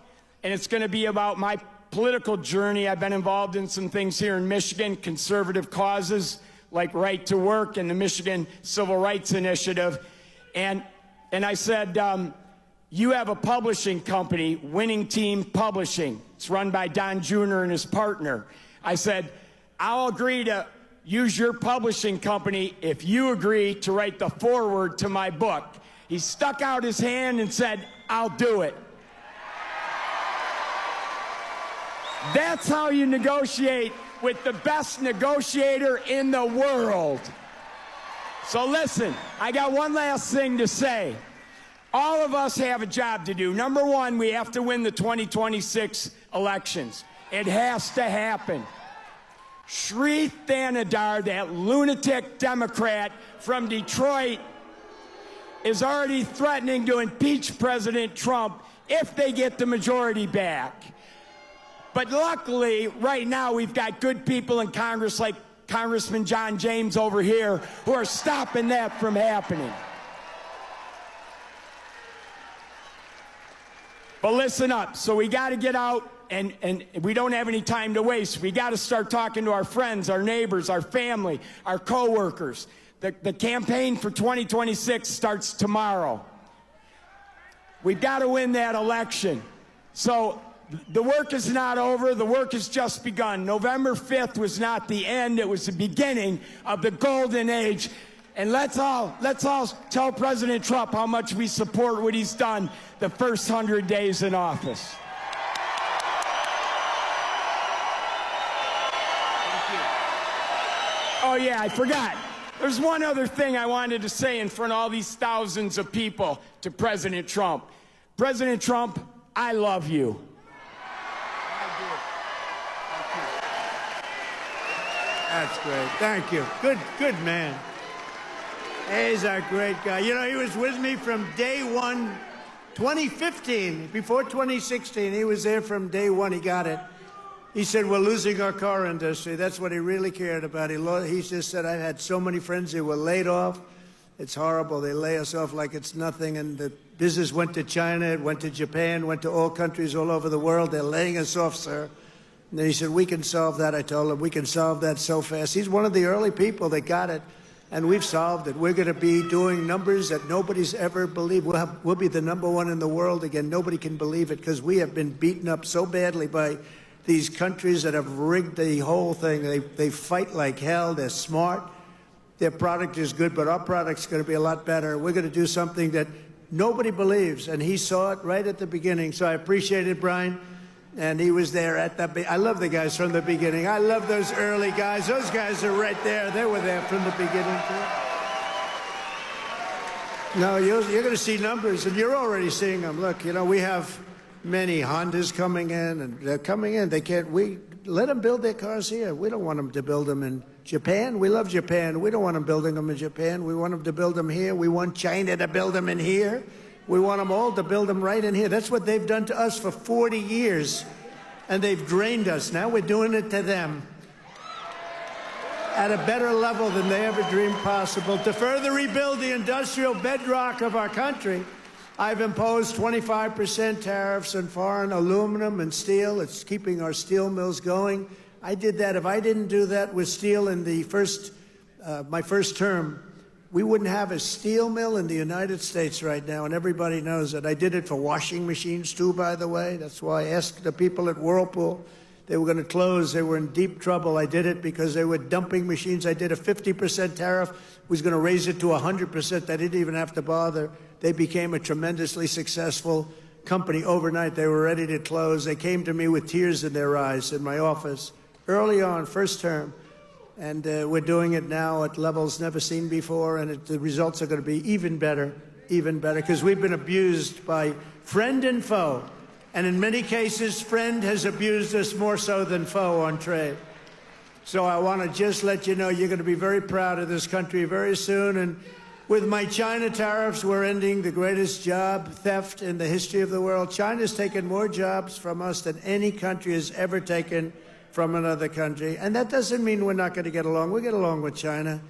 and it's going to be about my political journey. I've been involved in some things here in Michigan, conservative causes like right to work and the Michigan Civil Rights Initiative. And I said, you have a publishing company, Winning Team Publishing. It's run by Don Jr. and his partner. I said, I'll agree to use your publishing company if you agree to write the foreword to my book. He stuck out his hand and said, I'll do it. That's how you negotiate with the best negotiator in the world. So listen, I got one last thing to say. All of us have a job to do. Number one, we have to win the 2026 elections. It has to happen. Sri Thanadar, that lunatic Democrat from Detroit, is already threatening to impeach President Trump if they get the majority back. But luckily, right now, we've got good people in Congress like Congressman John James over here who are stopping that from happening. But listen up. So we got to get out, and we don't have any time to waste. We got to start talking to our friends, our neighbors, our family, our coworkers. The campaign for 2026 starts tomorrow. We've got to win that election. So the work is not over. The work has just begun. November 5th was not the end. It was the beginning of the golden age. And let's all tell President Trump how much we support what he's done the first 100 days in office. Oh, yeah, I forgot. There's one other thing I wanted to say in front of all these thousands of people to President Trump. President Trump, I love you. That's great. Thank you. Good man. He's a great guy. You know, he was with me from day one, 2015. Before 2016, he was there from day one. He got it. He said, we're losing our car industry. That's what he really cared about. He just said, I've had so many friends who were laid off. It's horrible. They lay us off like it's nothing. And the business went to China, it went to Japan, went to all countries all over the world. They're laying us off, sir. And then he said, we can solve that. I told him, we can solve that so fast. He's one of the early people that got it. And we've solved it. We're going to be doing numbers that nobody's ever believed. We'll be the #1 in the world again. Nobody can believe it because we have been beaten up so badly by these countries that have rigged the whole thing. They fight like hell. They're smart. Their product is good, but our product's going to be a lot better. We're going to do something that nobody believes, and he saw it right at the beginning. So I appreciate it, Brian. And he was there at the I love the guys from the beginning. I love those early guys. Those guys are right there. They were there from the beginning, too. No, you're going to see numbers, and you're already seeing them. Look, you know, we have many Hondas coming in, and they're coming in. We let them build their cars here. We don't want them to build them in Japan. We love Japan. We don't want them building them in Japan. We want them to build them here. We want China to build them in here. We want them all to build them right in here. That's what they've done to us for 40 years, and they've drained us. Now we're doing it to them at a better level than they ever dreamed possible. To further rebuild the industrial bedrock of our country, I've imposed 25% tariffs on foreign aluminum and steel. It's keeping our steel mills going. I did that. If I didn't do that with steel in the my first term, we wouldn't have a steel mill in the United States right now, and everybody knows it. I did it for washing machines, too, by the way. That's why I asked the people at Whirlpool. They were going to close. They were in deep trouble. I did it because they were dumping machines. I did a 50% tariff. Was going to raise it to 100%. They didn't even have to bother. They became a tremendously successful company overnight. They were ready to close. They came to me with tears in their eyes in my office early on, first term. And we're doing it now at levels never seen before, and the results are going to be even better, because we've been abused by friend and foe. And in many cases, friend has abused us more so than foe on trade. So I want to just let you know you're going to be very proud of this country very soon. And with my China tariffs, we're ending the greatest job theft in the history of the world. China's taken more jobs from us than any country has ever taken from another country. And that doesn't mean we're not going to get along. We get along with China.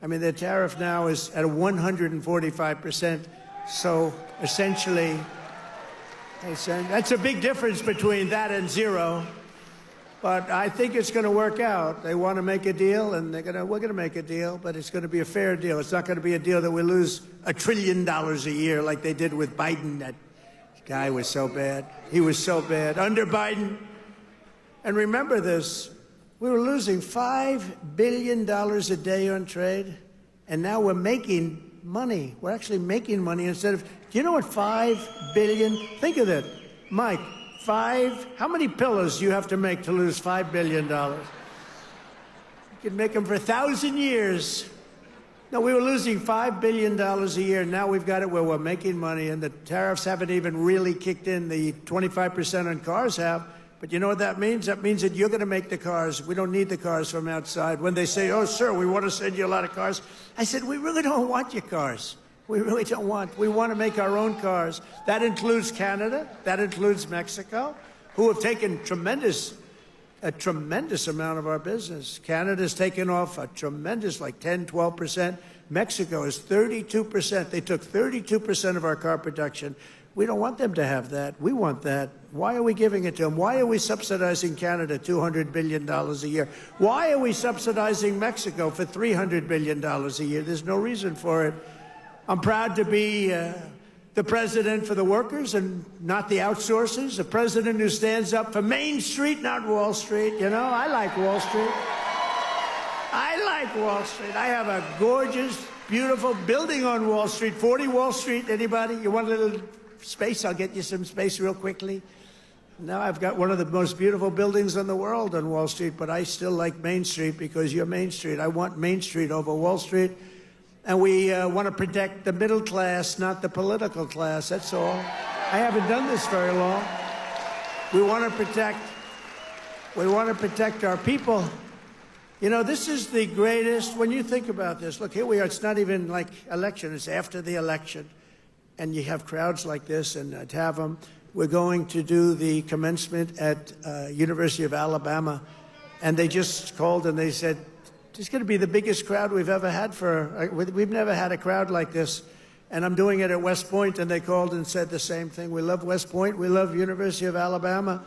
I mean, their tariff now is at 145%. So essentially, that's a big difference between that and zero. But I think it's going to work out. They want to make a deal, and we're going to make a deal, but it's going to be a fair deal. It's not going to be a deal that we lose $1 trillion a year like they did with Biden. That guy was so bad. He was so bad. Under Biden, and remember this, we were losing $5 billion a day on trade, and now we're making money. We're actually making money instead of, do you know what $5 billion, think of that, Mike, how many pillows do you have to make to lose $5 billion? You can make them for 1,000 years. No, we were losing $5 billion a year. Now we've got it where we're making money, and the tariffs haven't even really kicked in. The 25% on cars have. But you know what that means? That means that you're going to make the cars. We don't need the cars from outside. When they say, oh, sir, we want to send you a lot of cars, I said, we really don't want your cars. We really don't want. We want to make our own cars. That includes Canada. That includes Mexico, who have taken a tremendous amount of our business. Canada's taken off a tremendous, like 10, 12%. Mexico is 32%. They took 32% of our car production. We don't want them to have that. We want that. Why are we giving it to them? Why are we subsidizing Canada $200 billion a year? Why are we subsidizing Mexico for $300 billion a year? There's no reason for it. I'm proud to be the president for the workers and not the outsourcers, a president who stands up for Main Street, not Wall Street. You know, I like Wall Street. I like Wall Street. I have a gorgeous, beautiful building on Wall Street, 40 Wall Street. Anybody? You want a little space? I'll get you some space real quickly. Now I've got one of the most beautiful buildings in the world on Wall Street, but I still like Main Street because you're Main Street. I want Main Street over Wall Street. And we want to protect the middle class, not the political class. That's all. I haven't done this very long. We want to protect our people. You know, this is the greatest, when you think about this, look, here we are, it's not even like election, it's after the election. And you have crowds like this, and to have them, we're going to do the commencement at University of Alabama. And they just called and they said, it's going to be the biggest crowd we've ever had we've never had a crowd like this. And I'm doing it at West Point, and they called and said the same thing. We love West Point. We love University of Alabama.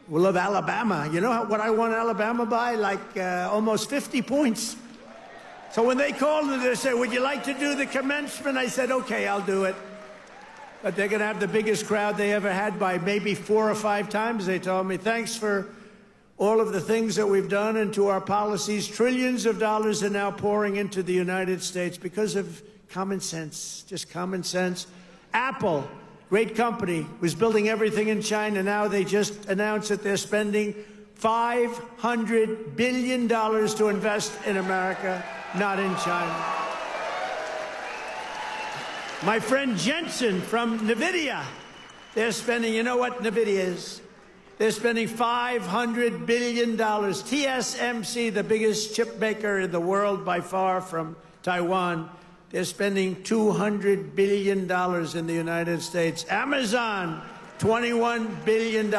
We love Alabama. You know what I won Alabama by? Like almost 50 points. So when they called and they said, would you like to do the commencement? I said, okay, I'll do it. But they're going to have the biggest crowd they ever had by maybe 4 or 5 times, they told me. Thanks for all of the things that we've done and to our policies. Trillions of dollars are now pouring into the United States because of common sense, just common sense. Apple, great company, was building everything in China. Now they just announced that they're spending $500 billion to invest in America, not in China. My friend Jensen from NVIDIA, they're spending, you know what NVIDIA is? They're spending $500 billion. TSMC, the biggest chip maker in the world by far from Taiwan, they're spending $200 billion in the United States. Amazon, $21 billion.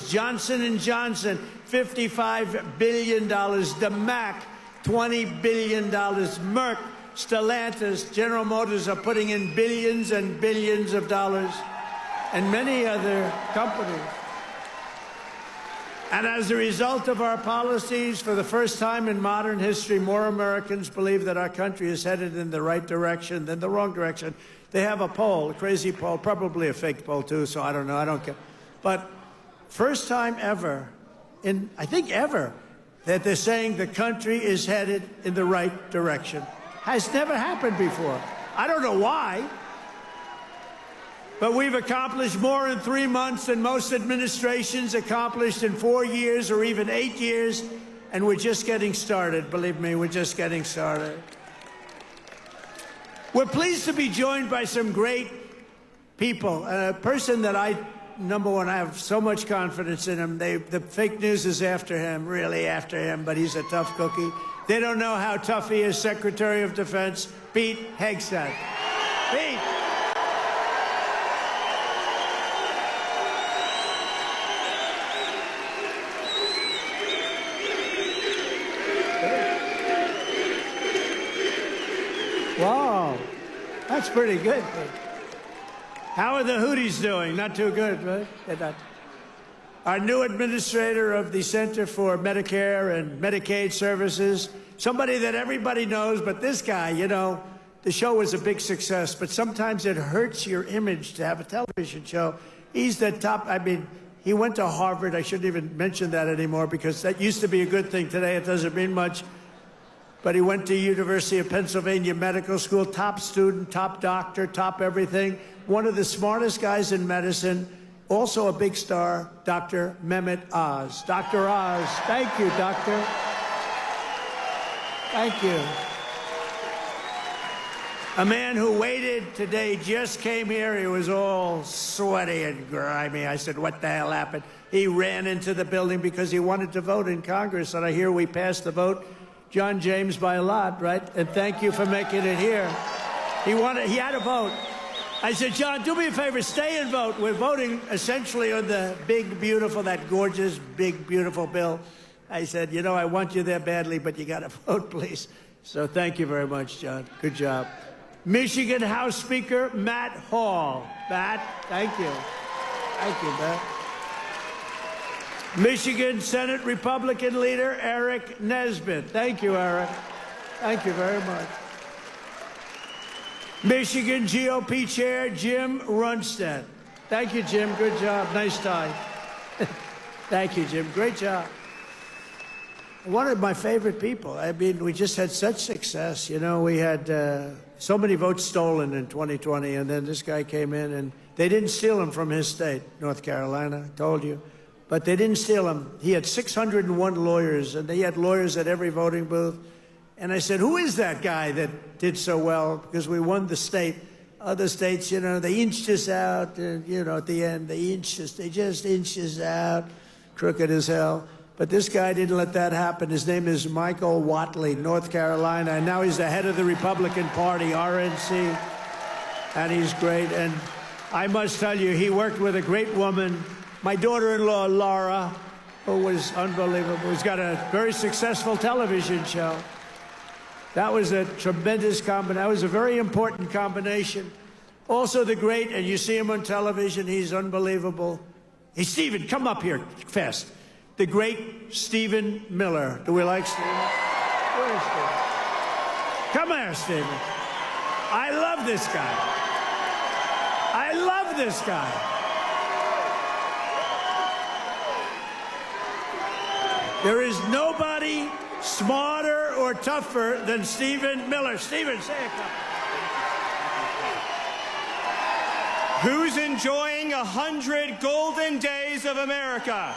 Johnson & Johnson, $55 billion. DeMac, $20 billion. Merck, Stellantis, General Motors are putting in billions and billions of dollars, and many other companies. And as a result of our policies, for the first time in modern history, more Americans believe that our country is headed in the right direction than the wrong direction. They have a poll, a crazy poll, probably a fake poll too, so I don't know, I don't care. But first time ever, I think ever, that they're saying the country is headed in the right direction. Has never happened before. I don't know why. But we've accomplished more in 3 months than most administrations accomplished in 4 years or even 8 years, and we're just getting started. Believe me, we're just getting started. We're pleased to be joined by some great people. A person that number one, I have so much confidence in him. The fake news is after him, really after him, but he's a tough cookie. They don't know how tough he is, Secretary of Defense, Pete Hegseth. Pete. Wow, that's pretty good. How are the Houthis doing? Not too good, right? They're not. Our new administrator of the Center for Medicare and Medicaid Services, somebody that everybody knows, but this guy, you know, the show was a big success, but sometimes it hurts your image to have a television show. He's the top, I mean, he went to Harvard. I shouldn't even mention that anymore because that used to be a good thing. Today it doesn't mean much. But he went to University of Pennsylvania Medical School, top student, top doctor, top everything. One of the smartest guys in medicine, also a big star, Dr. Mehmet Oz. Dr. Oz, thank you, doctor. Thank you. A man who waited today just came here. He was all sweaty and grimy. I said, what the hell happened? He ran into the building because he wanted to vote in Congress. And I hear we passed the vote, John James, by a lot, right? And thank you for making it here. He had a vote. I said, John, do me a favor, stay and vote. We're voting essentially on the big, beautiful, that gorgeous, big, beautiful bill. I said, you know, I want you there badly, but you got to vote, please. So thank you very much, John. Good job. Michigan House Speaker Matt Hall. Matt, thank you. Thank you, Matt. Michigan Senate Republican Leader Eric Nesbitt. Thank you, Eric. Thank you very much. Michigan GOP Chair Jim Runstead. Thank you, Jim. Good job. Nice tie. Thank you, Jim. Great job. One of my favorite people. I mean, we just had such success. You know, we had so many votes stolen in 2020, and then this guy came in, and they didn't steal him from his state, North Carolina, I told you. But they didn't steal him. He had 601 lawyers, and they had lawyers at every voting booth. And I said, who is that guy that did so well? Because we won the state. Other states, you know, they inched us out, and, you know, at the end, they just inched us out, crooked as hell. But this guy didn't let that happen. His name is Michael Whatley, North Carolina, and now he's the head of the Republican Party, RNC, and he's great. And I must tell you, he worked with a great woman, my daughter-in-law, Laura, who was unbelievable, who's got a very successful television show. That was a tremendous combination. That was a very important combination. Also the great, and you see him on television, he's unbelievable. Hey, Stephen, come up here fast. The great Stephen Miller. Do we like Stephen? Where is Stephen? Come here, Stephen. I love this guy. I love this guy. There is nobody smarter or tougher than Stephen Miller. Stephen, say a couple. Who's enjoying 100 golden days of America?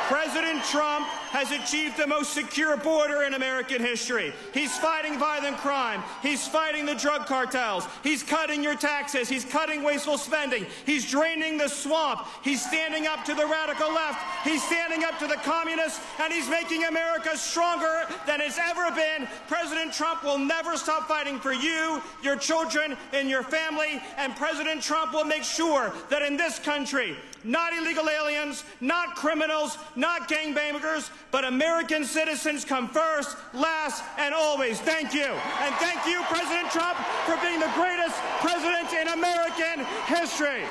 President Trump has achieved the most secure border in American history. He's fighting violent crime. He's fighting the drug cartels. He's cutting your taxes. He's cutting wasteful spending. He's draining the swamp. He's standing up to the radical left. He's standing up to the communists, and he's making America stronger than it's ever been. President Trump will never stop fighting for you, your children, and your family, and President Trump will make sure that in this country, not illegal aliens, not criminals, not gangbangers, but American citizens come first, last, and always. Thank you. And thank you, President Trump, for being the greatest president in American history.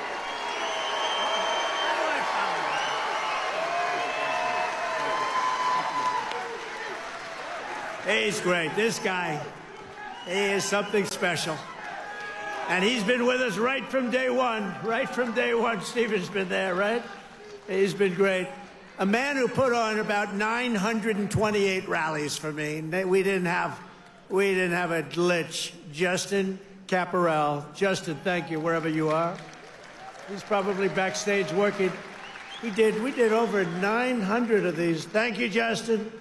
He's great. This guy, he is something special. And he's been with us right from day one. Right from day one, Stephen's been there, right? He's been great. A man who put on about 928 rallies for me. We didn't have a glitch. Justin Caparel. Justin, thank you, wherever you are. He's probably backstage working. We did over 900 of these. Thank you, Justin.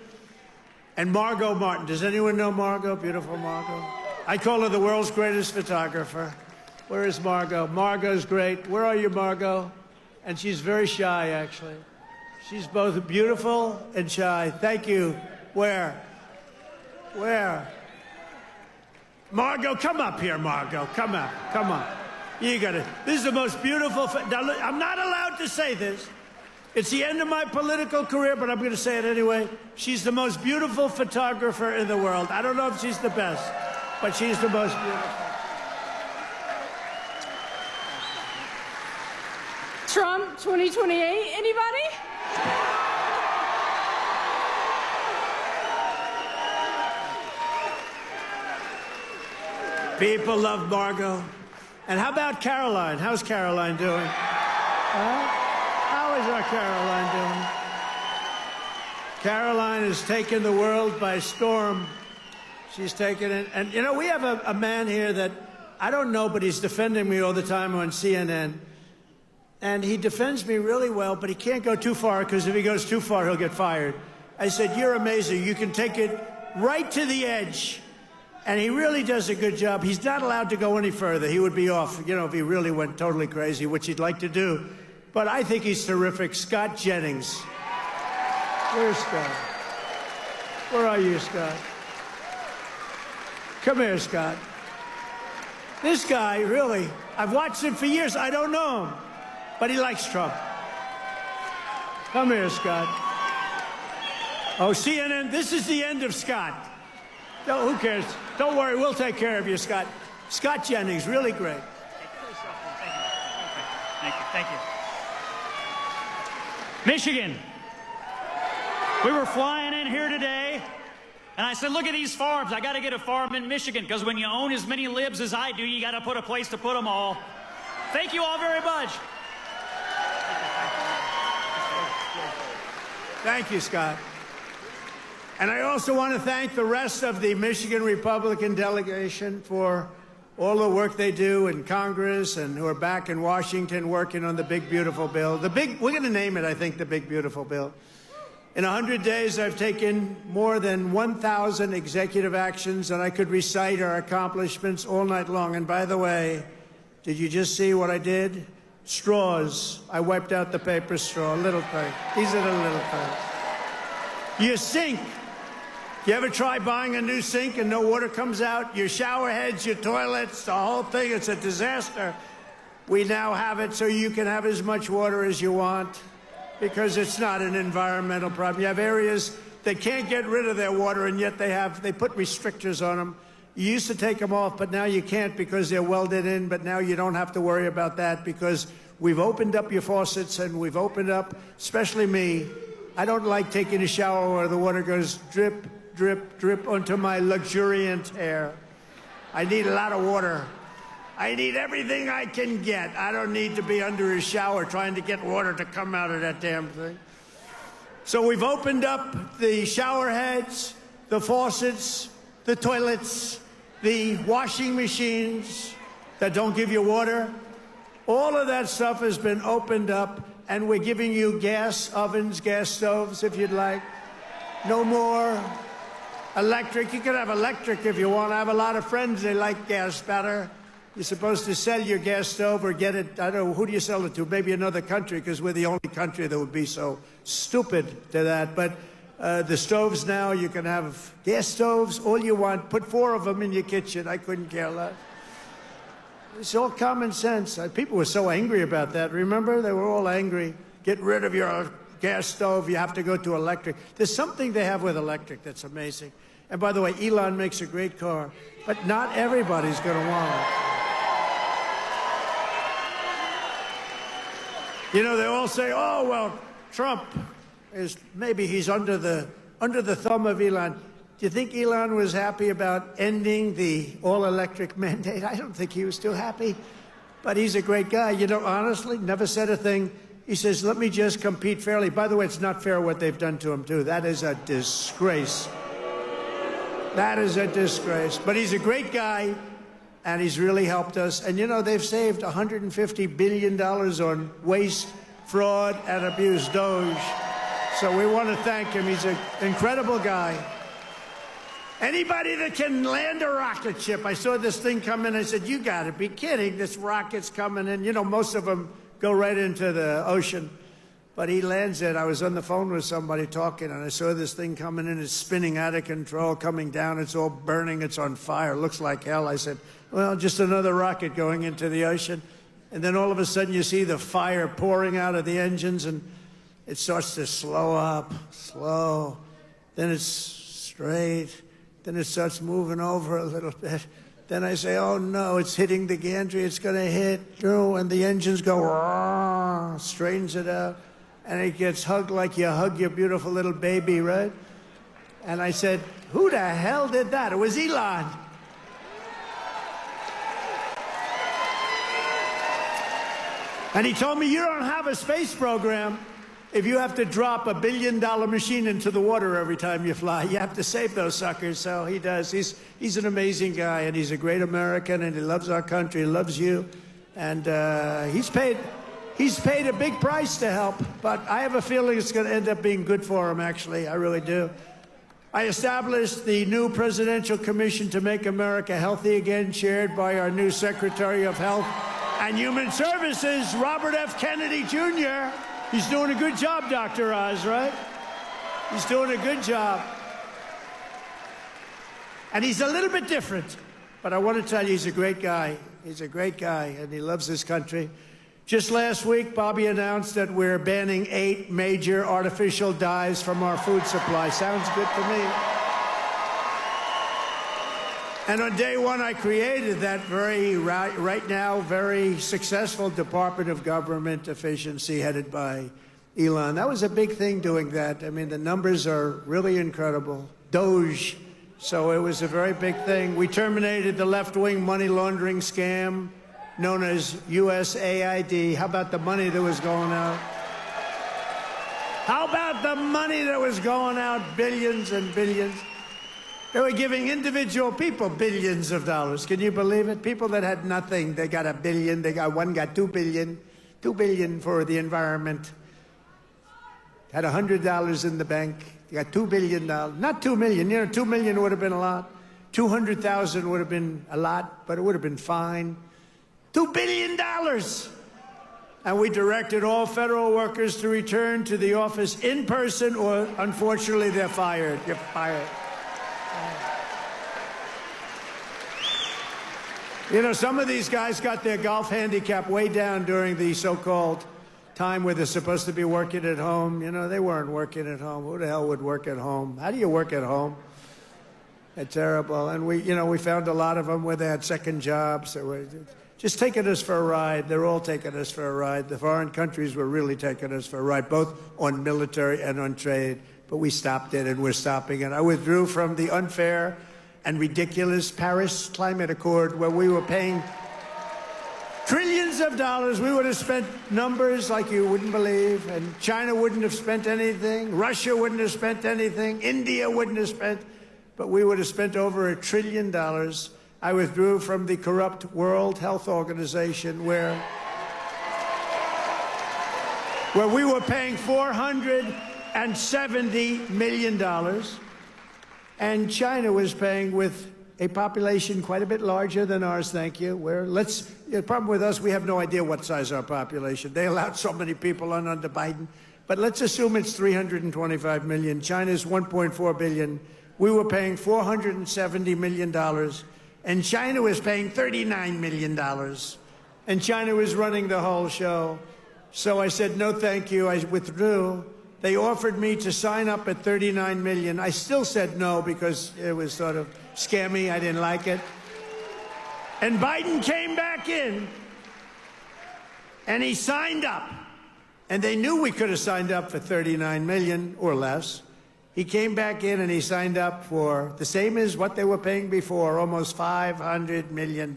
And Margot Martin. Does anyone know Margot? Beautiful Margot. I call her the world's greatest photographer. Where is Margot? Margot's great. Where are you, Margot? And she's very shy, actually. She's both beautiful and shy. Thank you. Where? Where? Margot, come up here, Margot. Come up. Come on. You got it. This is the most beautiful. Now, look, I'm not allowed to say this. It's the end of my political career, but I'm going to say it anyway. She's the most beautiful photographer in the world. I don't know if she's the best, but she's the most beautiful. Trump 2028, anybody? People love Margot. And how about Caroline? How's Caroline doing? How is our Caroline doing? Caroline has taken the world by storm. She's taken it. And, you know, we have a man here that I don't know, but he's defending me all the time on CNN. And he defends me really well, but he can't go too far, because if he goes too far, he'll get fired. I said, you're amazing. You can take it right to the edge. And he really does a good job. He's not allowed to go any further. He would be off, you know, if he really went totally crazy, which he'd like to do. But I think he's terrific. Scott Jennings. Where's Scott? Where are you, Scott? Come here, Scott. This guy, really, I've watched him for years. I don't know him, but he likes Trump. Come here, Scott. Oh, CNN, this is the end of Scott. No, who cares? Don't worry, we'll take care of you, Scott. Scott Jennings, really great. Thank you. Michigan. We were flying in here today, and I said, look at these farms. I got to get a farm in Michigan, because when you own as many libs as I do, you got to put a place to put them all. Thank you all very much. Thank you, Scott. And I also want to thank the rest of the Michigan Republican delegation for all the work they do in Congress and who are back in Washington working on the big, beautiful bill. We're going to name it, I think, the big, beautiful bill. In 100 days, I've taken more than 1,000 executive actions, and I could recite our accomplishments all night long. And by the way, did you just see what I did? Straws. I wiped out the paper straw, little thing. These are the little things. Your sink. You ever try buying a new sink and no water comes out? Your shower heads, your toilets, the whole thing, it's a disaster. We now have it so you can have as much water as you want because it's not an environmental problem. You have areas that can't get rid of their water, and yet they put restrictors on them. You used to take them off, but now you can't because they're welded in, but now you don't have to worry about that because we've opened up your faucets and we've opened up, especially me. I don't like taking a shower where the water goes drip, drip, drip onto my luxuriant hair. I need a lot of water. I need everything I can get. I don't need to be under a shower trying to get water to come out of that damn thing. So we've opened up the shower heads, the faucets, the toilets, the washing machines that don't give you water. All of that stuff has been opened up, and we're giving you gas ovens, gas stoves, if you'd like. No more electric. You can have electric if you want. I have a lot of friends, they like gas better. You're supposed to sell your gas stove or get it, I don't know, who do you sell it to? Maybe another country, because we're the only country that would be so stupid to that. But the stoves now, you can have gas stoves, all you want. Put 4 of them in your kitchen. I couldn't care less. It's all common sense. People were so angry about that. Remember? They were all angry. Get rid of your gas stove. You have to go to electric. There's something they have with electric that's amazing. And by the way, Elon makes a great car, but not everybody's going to want it. You know, they all say, oh, well, Trump is, maybe he's under the thumb of Elon. Do you think Elon was happy about ending the all-electric mandate? I don't think he was too happy, but he's a great guy. You know, honestly, never said a thing. He says, let me just compete fairly. By the way, it's not fair what they've done to him, too. That is a disgrace. That is a disgrace. But he's a great guy, and he's really helped us. And, you know, they've saved $150 billion on waste, fraud, and abuse, Doge. So we want to thank him. He's an incredible guy. Anybody that can land a rocket ship. I saw this thing come in. I said, you got to be kidding. This rocket's coming in. You know, most of them go right into the ocean. But he lands it. I was on the phone with somebody talking, and I saw this thing coming in. It's spinning out of control, coming down. It's all burning. It's on fire. Looks like hell. I said, well, just another rocket going into the ocean. And then all of a sudden you see the fire pouring out of the engines, and it starts to slow up, slow. Then it's straight. Then it starts moving over a little bit. Then I say, oh, no, it's hitting the gantry. It's going to hit. And the engines go, straightens it out. And it gets hugged like you hug your beautiful little baby, right? And I said, who the hell did that? It was Elon. And he told me, you don't have a space program if you have to drop $1 billion machine into the water every time you fly. You have to save those suckers. So he does. He's an amazing guy, and he's a great American, and he loves our country, he loves you. And he's paid a big price to help, but I have a feeling it's going to end up being good for him, actually. I really do. I established the new Presidential Commission to Make America Healthy Again, chaired by our new Secretary of Health and Human Services, Robert F. Kennedy, Jr. He's doing a good job, Dr. Oz, right? He's doing a good job. And he's a little bit different, but I want to tell you, he's a great guy. He's a great guy, and he loves his country. Just last week, Bobby announced that we're banning 8 major artificial dyes from our food supply. Sounds good to me. And on day one, I created that right now, very successful Department of Government Efficiency headed by Elon. That was a big thing doing that. I mean, the numbers are really incredible. Doge. So it was a very big thing. We terminated the left-wing money laundering scam known as USAID. How about the money that was going out? How about the money that was going out? Billions and billions. They were giving individual people billions of dollars. Can you believe it? People that had nothing, they got $1 billion. One got $2 billion. $2 billion for the environment. Had $100 in the bank. You got $2 billion. Not $2 million. You know, $2 million would have been a lot. 200,000 would have been a lot, but it would have been fine. $2 billion. And we directed all federal workers to return to the office in person, or unfortunately, they're fired. You're fired. You know, some of these guys got their golf handicap way down during the so-called time where they're supposed to be working at home. You know, they weren't working at home. Who the hell would work at home? How do you work at home? It's terrible. And we found a lot of them where they had second jobs. They were just taking us for a ride. They're all taking us for a ride. The foreign countries were really taking us for a ride, both on military and on trade. But we stopped it, and we're stopping it. I withdrew from the unfair and ridiculous Paris Climate Accord, where we were paying trillions of dollars. We would have spent numbers like you wouldn't believe, and China wouldn't have spent anything. Russia wouldn't have spent anything. India wouldn't have spent, but we would have spent over $1 trillion. I withdrew from the corrupt World Health Organization, where we were paying $470 million, and China was paying, with a population quite a bit larger than ours, thank you. The problem with us, we have no idea what size our population. They allowed so many people on under Biden. But let's assume it's 325 million. China's 1.4 billion. We were paying $470 million, and China was paying $39 million. And China was running the whole show. So I said, no, thank you. I withdrew. They offered me to sign up at $39 million. I still said no because it was sort of scammy. I didn't like it. And Biden came back in, and he signed up. And they knew we could have signed up for $39 million or less. He came back in, and he signed up for the same as what they were paying before, almost $500 million.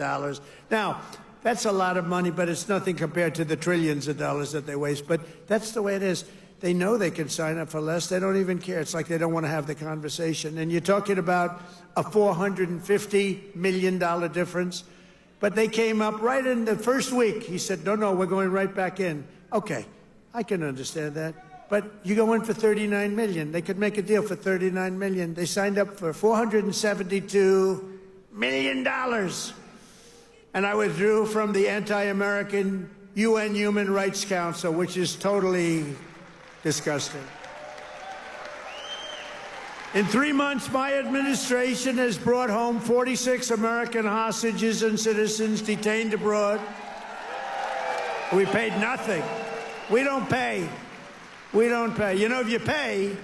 Now, that's a lot of money, but it's nothing compared to the trillions of dollars that they waste. But that's the way it is. They know they can sign up for less. They don't even care. It's like they don't want to have the conversation. And you're talking about a $450 million difference. But they came up right in the first week. He said, no, we're going right back in. Okay, I can understand that. But you go in for $39 million. They could make a deal for $39 million. They signed up for $472 million. And I withdrew from the anti-American UN Human Rights Council, which is totally disgusting. In 3 months, my administration has brought home 46 American hostages and citizens detained abroad. We paid nothing. We don't pay. We don't pay. You know, if you pay,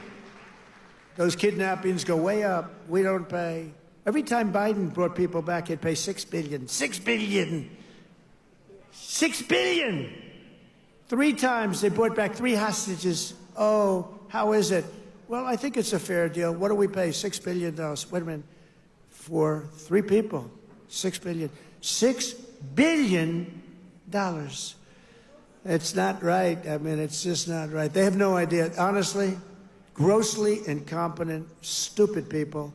those kidnappings go way up. We don't pay. Every time Biden brought people back, he'd pay $6 billion. $6 billion. $6 billion. 3 times they brought back 3 hostages. Oh, how is it? Well, I think it's a fair deal. What do we pay? $6 billion. Wait a minute. For 3 people, $6 billion. $6 billion. It's not right. I mean, it's just not right. They have no idea. Honestly, grossly incompetent, stupid people.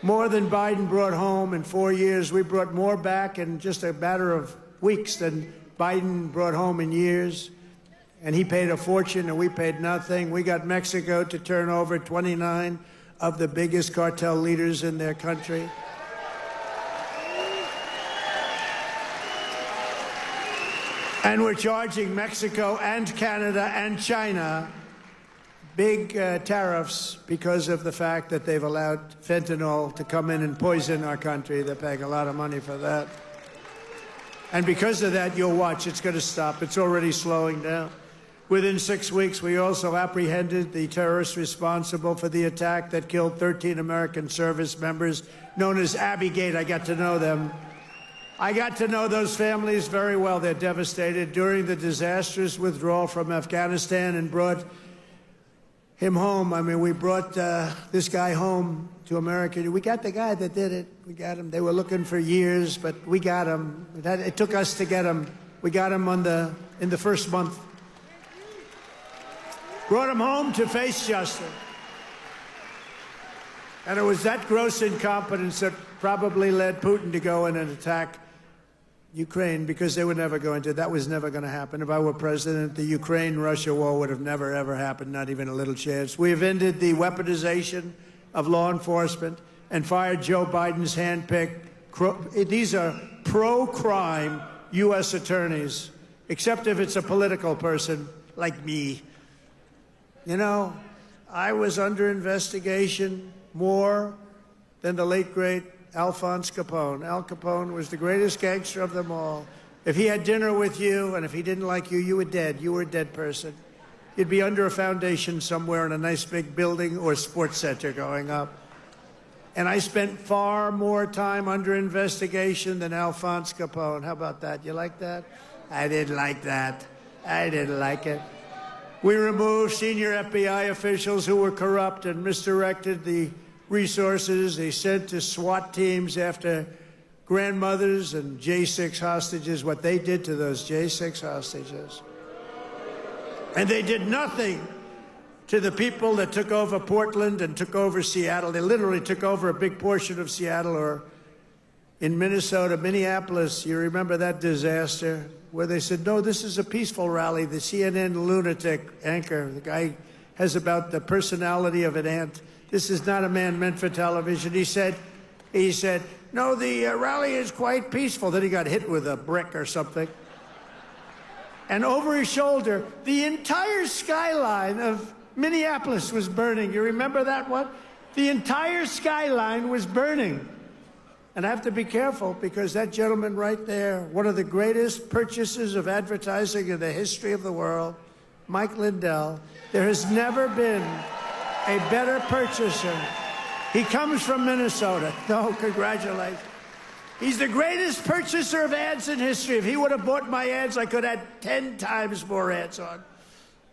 More than Biden brought home in 4 years. We brought more back in just a matter of weeks than Biden brought home in years. And he paid a fortune, and we paid nothing. We got Mexico to turn over 29 of the biggest cartel leaders in their country. And we're charging Mexico and Canada and China big tariffs because of the fact that they've allowed fentanyl to come in and poison our country. They're paying a lot of money for that. And because of that, you'll watch, it's going to stop. It's already slowing down. Within 6 weeks, we also apprehended the terrorists responsible for the attack that killed 13 American service members, known as Abbey-gate. I got to know them. I got to know those families very well. They're devastated during the disastrous withdrawal from Afghanistan and brought him home. I mean, we brought this guy home to America. We got the guy that did it. We got him. They were looking for years, but we got him. It took us to get him. We got him in the first month. Brought him home to face justice. And it was that gross incompetence that probably led Putin to go in and attack Ukraine, because they were never going to. That was never going to happen. If I were president, the Ukraine-Russia war would have never, ever happened, not even a little chance. We have ended the weaponization of law enforcement and fired Joe Biden's handpicked, these are pro-crime U.S. attorneys, except if it's a political person like me. You know, I was under investigation more than the late, great Alphonse Capone. Al Capone was the greatest gangster of them all. If he had dinner with you, and if he didn't like you, you were dead. You were a dead person. You'd be under a foundation somewhere in a nice big building or sports center going up. And I spent far more time under investigation than Alphonse Capone. How about that? You like that? I didn't like that. I didn't like it. We removed senior FBI officials who were corrupt and misdirected the resources they sent to SWAT teams after grandmothers and J6 hostages, what they did to those J6 hostages. And they did nothing to the people that took over Portland and took over Seattle. They literally took over a big portion of Seattle, or in Minnesota, Minneapolis. You remember that disaster where they said, no, this is a peaceful rally. The CNN lunatic anchor, the guy has about the personality of an ant. This is not a man meant for television. He said, no, the rally is quite peaceful. Then he got hit with a brick or something. And over his shoulder, the entire skyline of Minneapolis was burning. You remember that one? The entire skyline was burning. And I have to be careful, because that gentleman right there, one of the greatest purchasers of advertising in the history of the world, Mike Lindell, there has never been a better purchaser. He comes from Minnesota. No, congratulations. He's the greatest purchaser of ads in history. If he would have bought my ads, I could have had 10 times more ads on.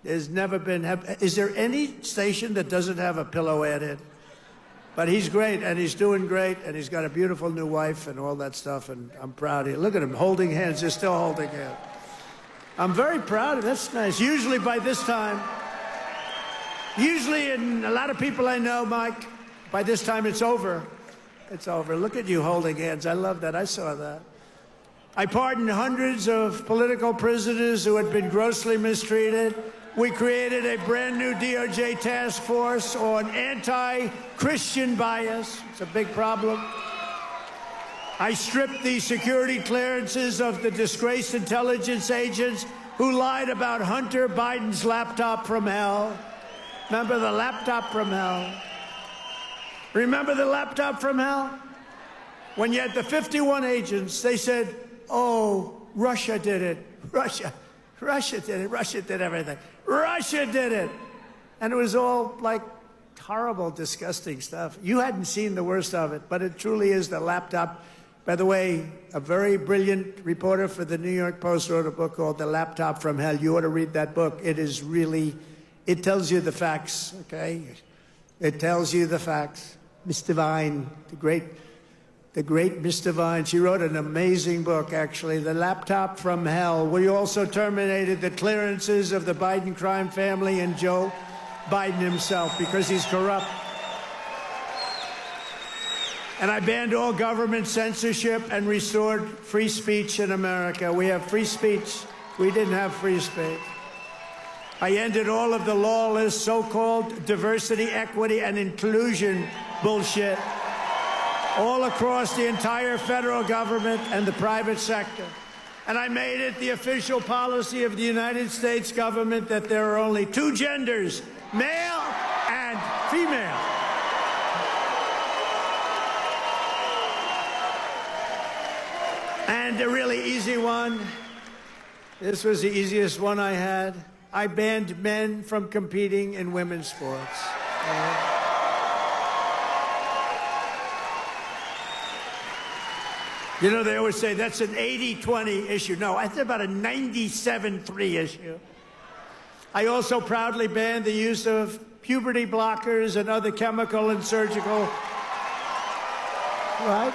There's never been. Is there any station that doesn't have a pillow ad in? But he's great, and he's doing great, and he's got a beautiful new wife and all that stuff, and I'm proud of you. Look at him holding hands. They're still holding hands. I'm very proud of him. That's nice. Usually by this time, and a lot of people I know, Mike, by this time it's over. It's over. Look at you holding hands. I love that. I saw that. I pardoned hundreds of political prisoners who had been grossly mistreated. We created a brand new DOJ task force on anti-Christian bias. It's a big problem. I stripped the security clearances of the disgraced intelligence agents who lied about Hunter Biden's laptop from hell. Remember the laptop from hell? Remember the laptop from hell? When you had the 51 agents, they said, oh, Russia did it. Russia did it. Russia did everything. Russia did it. And it was all like horrible, disgusting stuff. You hadn't seen the worst of it, but it truly is the laptop. By the way, a very brilliant reporter for the New York Post wrote a book called The Laptop from Hell. You ought to read that book. It is really, it tells you the facts, okay? It tells you the facts. Miss Devine, the great Miss Devine, she wrote an amazing book, actually, The Laptop from Hell. We also terminated the clearances of the Biden crime family and Joe Biden himself because he's corrupt. And I banned all government censorship and restored free speech in America. We have free speech. We didn't have free speech. I ended all of the lawless so-called diversity, equity, and inclusion bullshit all across the entire federal government and the private sector. And I made it the official policy of the United States government that there are only two genders, male and female. And a really easy one. This was the easiest one I had. I banned men from competing in women's sports. You know, they always say that's an 80-20 issue. No, that's about a 97-3 issue. I also proudly banned the use of puberty blockers and other chemical and surgical, right?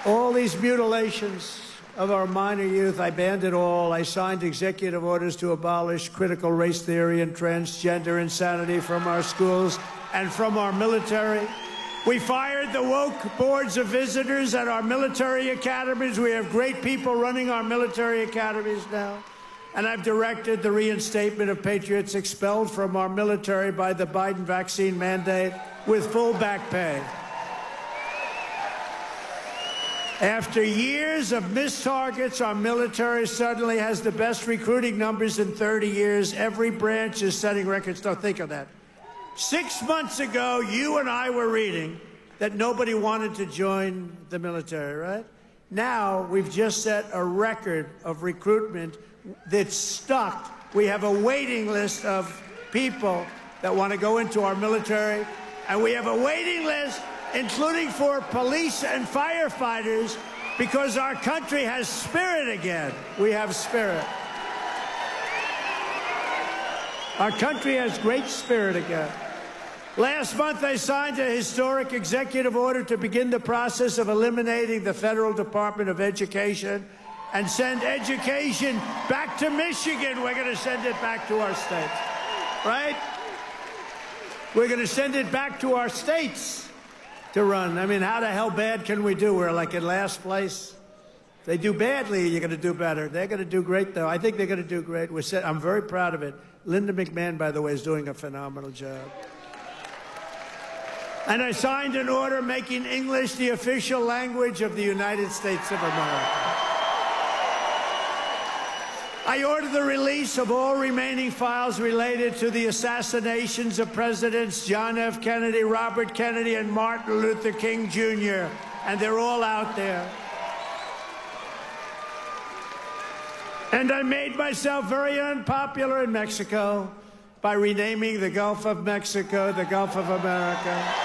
All these mutilations of our minor youth, I banned it all. I signed executive orders to abolish critical race theory and transgender insanity from our schools and from our military. We fired the woke boards of visitors at our military academies. We have great people running our military academies now. And I've directed the reinstatement of patriots expelled from our military by the Biden vaccine mandate with full back pay. After years of missed targets, our military suddenly has the best recruiting numbers in 30 years. Every branch is setting records. Don't think of that. 6 months ago, you and I were reading that nobody wanted to join the military, right? Now, we've just set a record of recruitment that's stuck. We have a waiting list of people that want to go into our military, and we have a waiting list including for police and firefighters, because our country has spirit again. We have spirit. Our country has great spirit again. Last month, I signed a historic executive order to begin the process of eliminating the Federal Department of Education and send education back to Michigan. We're going to send it back to our states, right? We're going to send it back to our states to run. I mean, how the hell bad can we do? We're like in last place. If they do badly, you're going to do better. They're going to do great, though. I think they're going to do great. I'm very proud of it. Linda McMahon, by the way, is doing a phenomenal job. And I signed an order making English the official language of the United States of America. I ordered the release of all remaining files related to the assassinations of Presidents John F. Kennedy, Robert Kennedy, and Martin Luther King, Jr., and they're all out there. And I made myself very unpopular in Mexico by renaming the Gulf of Mexico the Gulf of America.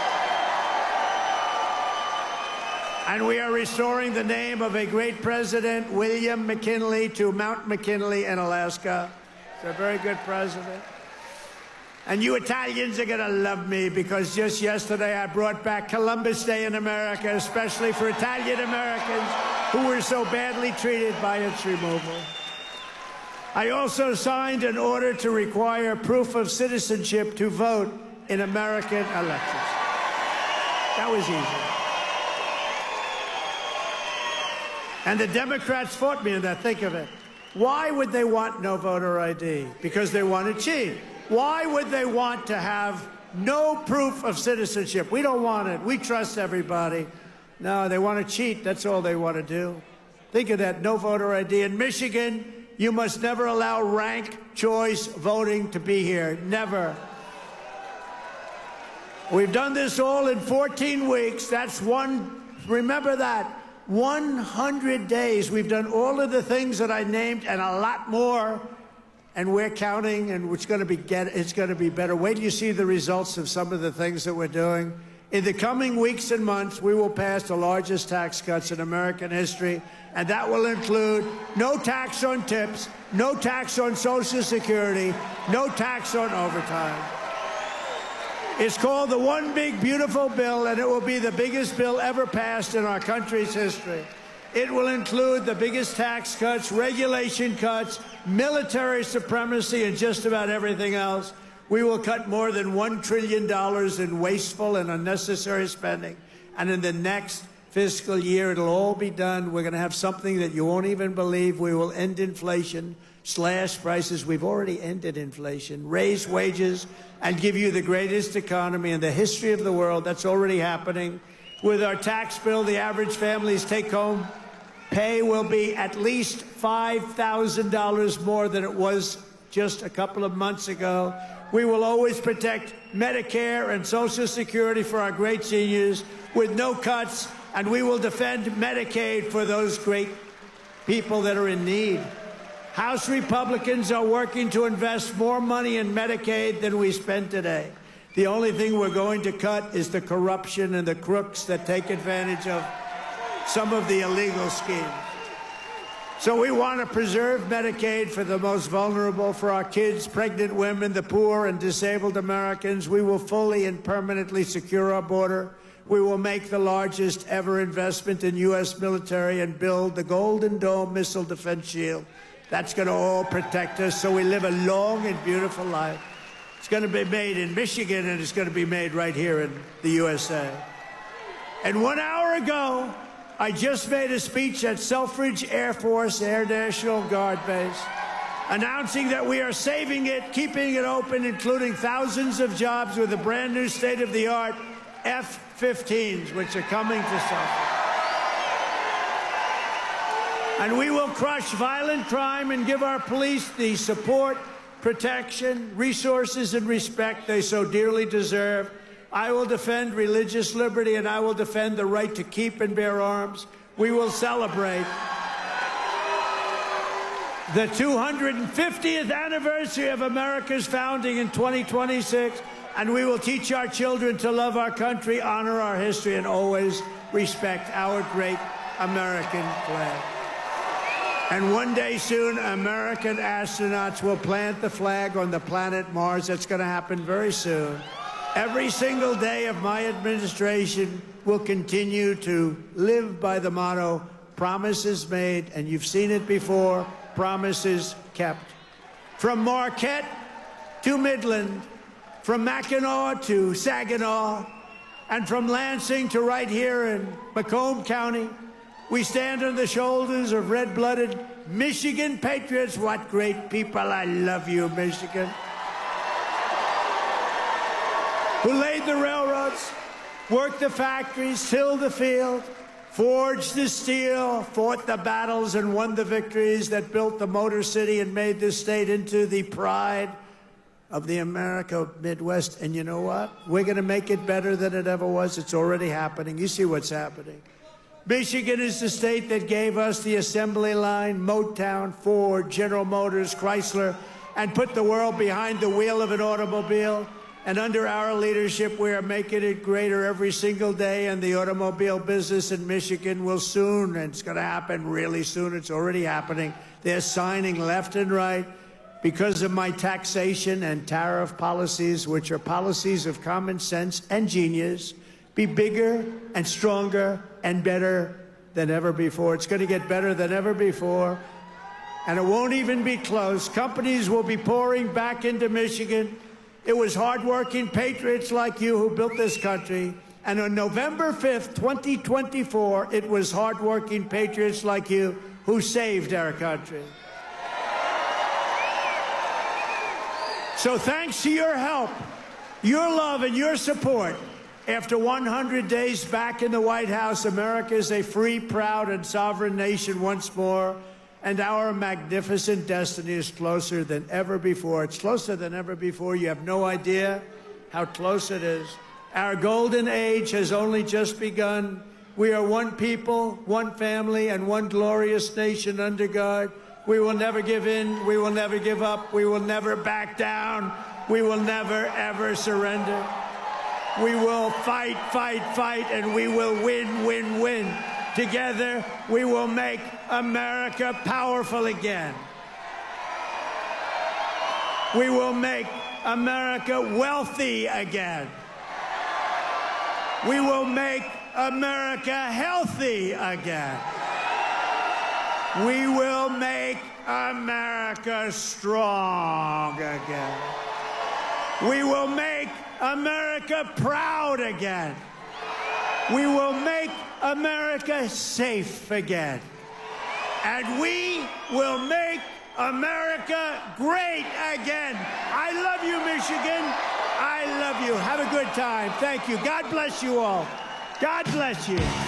And we are restoring the name of a great president, William McKinley, to Mount McKinley in Alaska. He's a very good president. And you Italians are going to love me, because just yesterday I brought back Columbus Day in America, especially for Italian Americans who were so badly treated by its removal. I also signed an order to require proof of citizenship to vote in American elections. That was easy. And the Democrats fought me in that. Think of it. Why would they want no voter ID? Because they want to cheat. Why would they want to have no proof of citizenship? We don't want it. We trust everybody. No, they want to cheat. That's all they want to do. Think of that. No voter ID. In Michigan, you must never allow ranked choice voting to be here. Never. We've done this all in 14 weeks. That's remember that. 100 days. We've done all of the things that I named and a lot more, and we're counting, and it's going to be better. Wait till you see the results of some of the things that we're doing. In the coming weeks and months, we will pass the largest tax cuts in American history, and that will include no tax on tips, no tax on Social Security, no tax on overtime. It's called the One Big Beautiful Bill, and it will be the biggest bill ever passed in our country's history. It will include the biggest tax cuts, regulation cuts, military supremacy, and just about everything else. We will cut more than $1 trillion in wasteful and unnecessary spending. And in the next fiscal year, it'll all be done. We're going to have something that you won't even believe. We will end inflation slash prices. We've already ended inflation, raised wages, and give you the greatest economy in the history of the world. That's already happening. With our tax bill, the average family's take-home pay will be at least $5,000 more than it was just a couple of months ago. We will always protect Medicare and Social Security for our great seniors with no cuts, and we will defend Medicaid for those great people that are in need. House Republicans are working to invest more money in Medicaid than we spend today. The only thing we're going to cut is the corruption and the crooks that take advantage of some of the illegal schemes. So we want to preserve Medicaid for the most vulnerable, for our kids, pregnant women, the poor, and disabled Americans. We will fully and permanently secure our border. We will make the largest ever investment in U.S. military and build the Golden Dome missile defense shield. That's going to all protect us so we live a long and beautiful life. It's going to be made in Michigan, and it's going to be made right here in the USA. And 1 hour ago, I just made a speech at Selfridge Air Force Air National Guard Base, announcing that we are saving it, keeping it open, including thousands of jobs with a brand new state-of-the-art F-15s, which are coming to Selfridge. And we will crush violent crime and give our police the support, protection, resources, and respect they so dearly deserve. I will defend religious liberty, and I will defend the right to keep and bear arms. We will celebrate the 250th anniversary of America's founding in 2026, and we will teach our children to love our country, honor our history, and always respect our great American flag. And one day soon, American astronauts will plant the flag on the planet Mars. That's going to happen very soon. Every single day of my administration will continue to live by the motto, promises made, and you've seen it before, promises kept. From Marquette to Midland, from Mackinac to Saginaw, and from Lansing to right here in Macomb County, we stand on the shoulders of red-blooded Michigan patriots. What great people. I love you, Michigan. Who laid the railroads, worked the factories, tilled the field, forged the steel, fought the battles, and won the victories that built the Motor City and made this state into the pride of the America Midwest. And you know what? We're going to make it better than it ever was. It's already happening. You see what's happening. Michigan is the state that gave us the assembly line, Motown, Ford, General Motors, Chrysler, and put the world behind the wheel of an automobile. And under our leadership, we are making it greater every single day, and the automobile business in Michigan will soon, and it's going to happen really soon, it's already happening. They're signing left and right because of my taxation and tariff policies, which are policies of common sense and genius, be bigger and stronger and better than ever before. It's going to get better than ever before, and it won't even be close. Companies will be pouring back into Michigan. It was hardworking patriots like you who built this country. And on November 5th, 2024, it was hardworking patriots like you who saved our country. So thanks to your help, your love, and your support, after 100 days back in the White House, America is a free, proud, and sovereign nation once more. And our magnificent destiny is closer than ever before. It's closer than ever before. You have no idea how close it is. Our golden age has only just begun. We are one people, one family, and one glorious nation under God. We will never give in. We will never give up. We will never back down. We will never, ever surrender. We will fight, fight, fight, and we will win, win, win. Together, we will make America powerful again. We will make America wealthy again. We will make America healthy again. We will make America strong again. We will make America proud again. We will make America safe again. And we will make America great again. I love you, Michigan. I love you. Have a good time. Thank you. God bless you all. God bless you.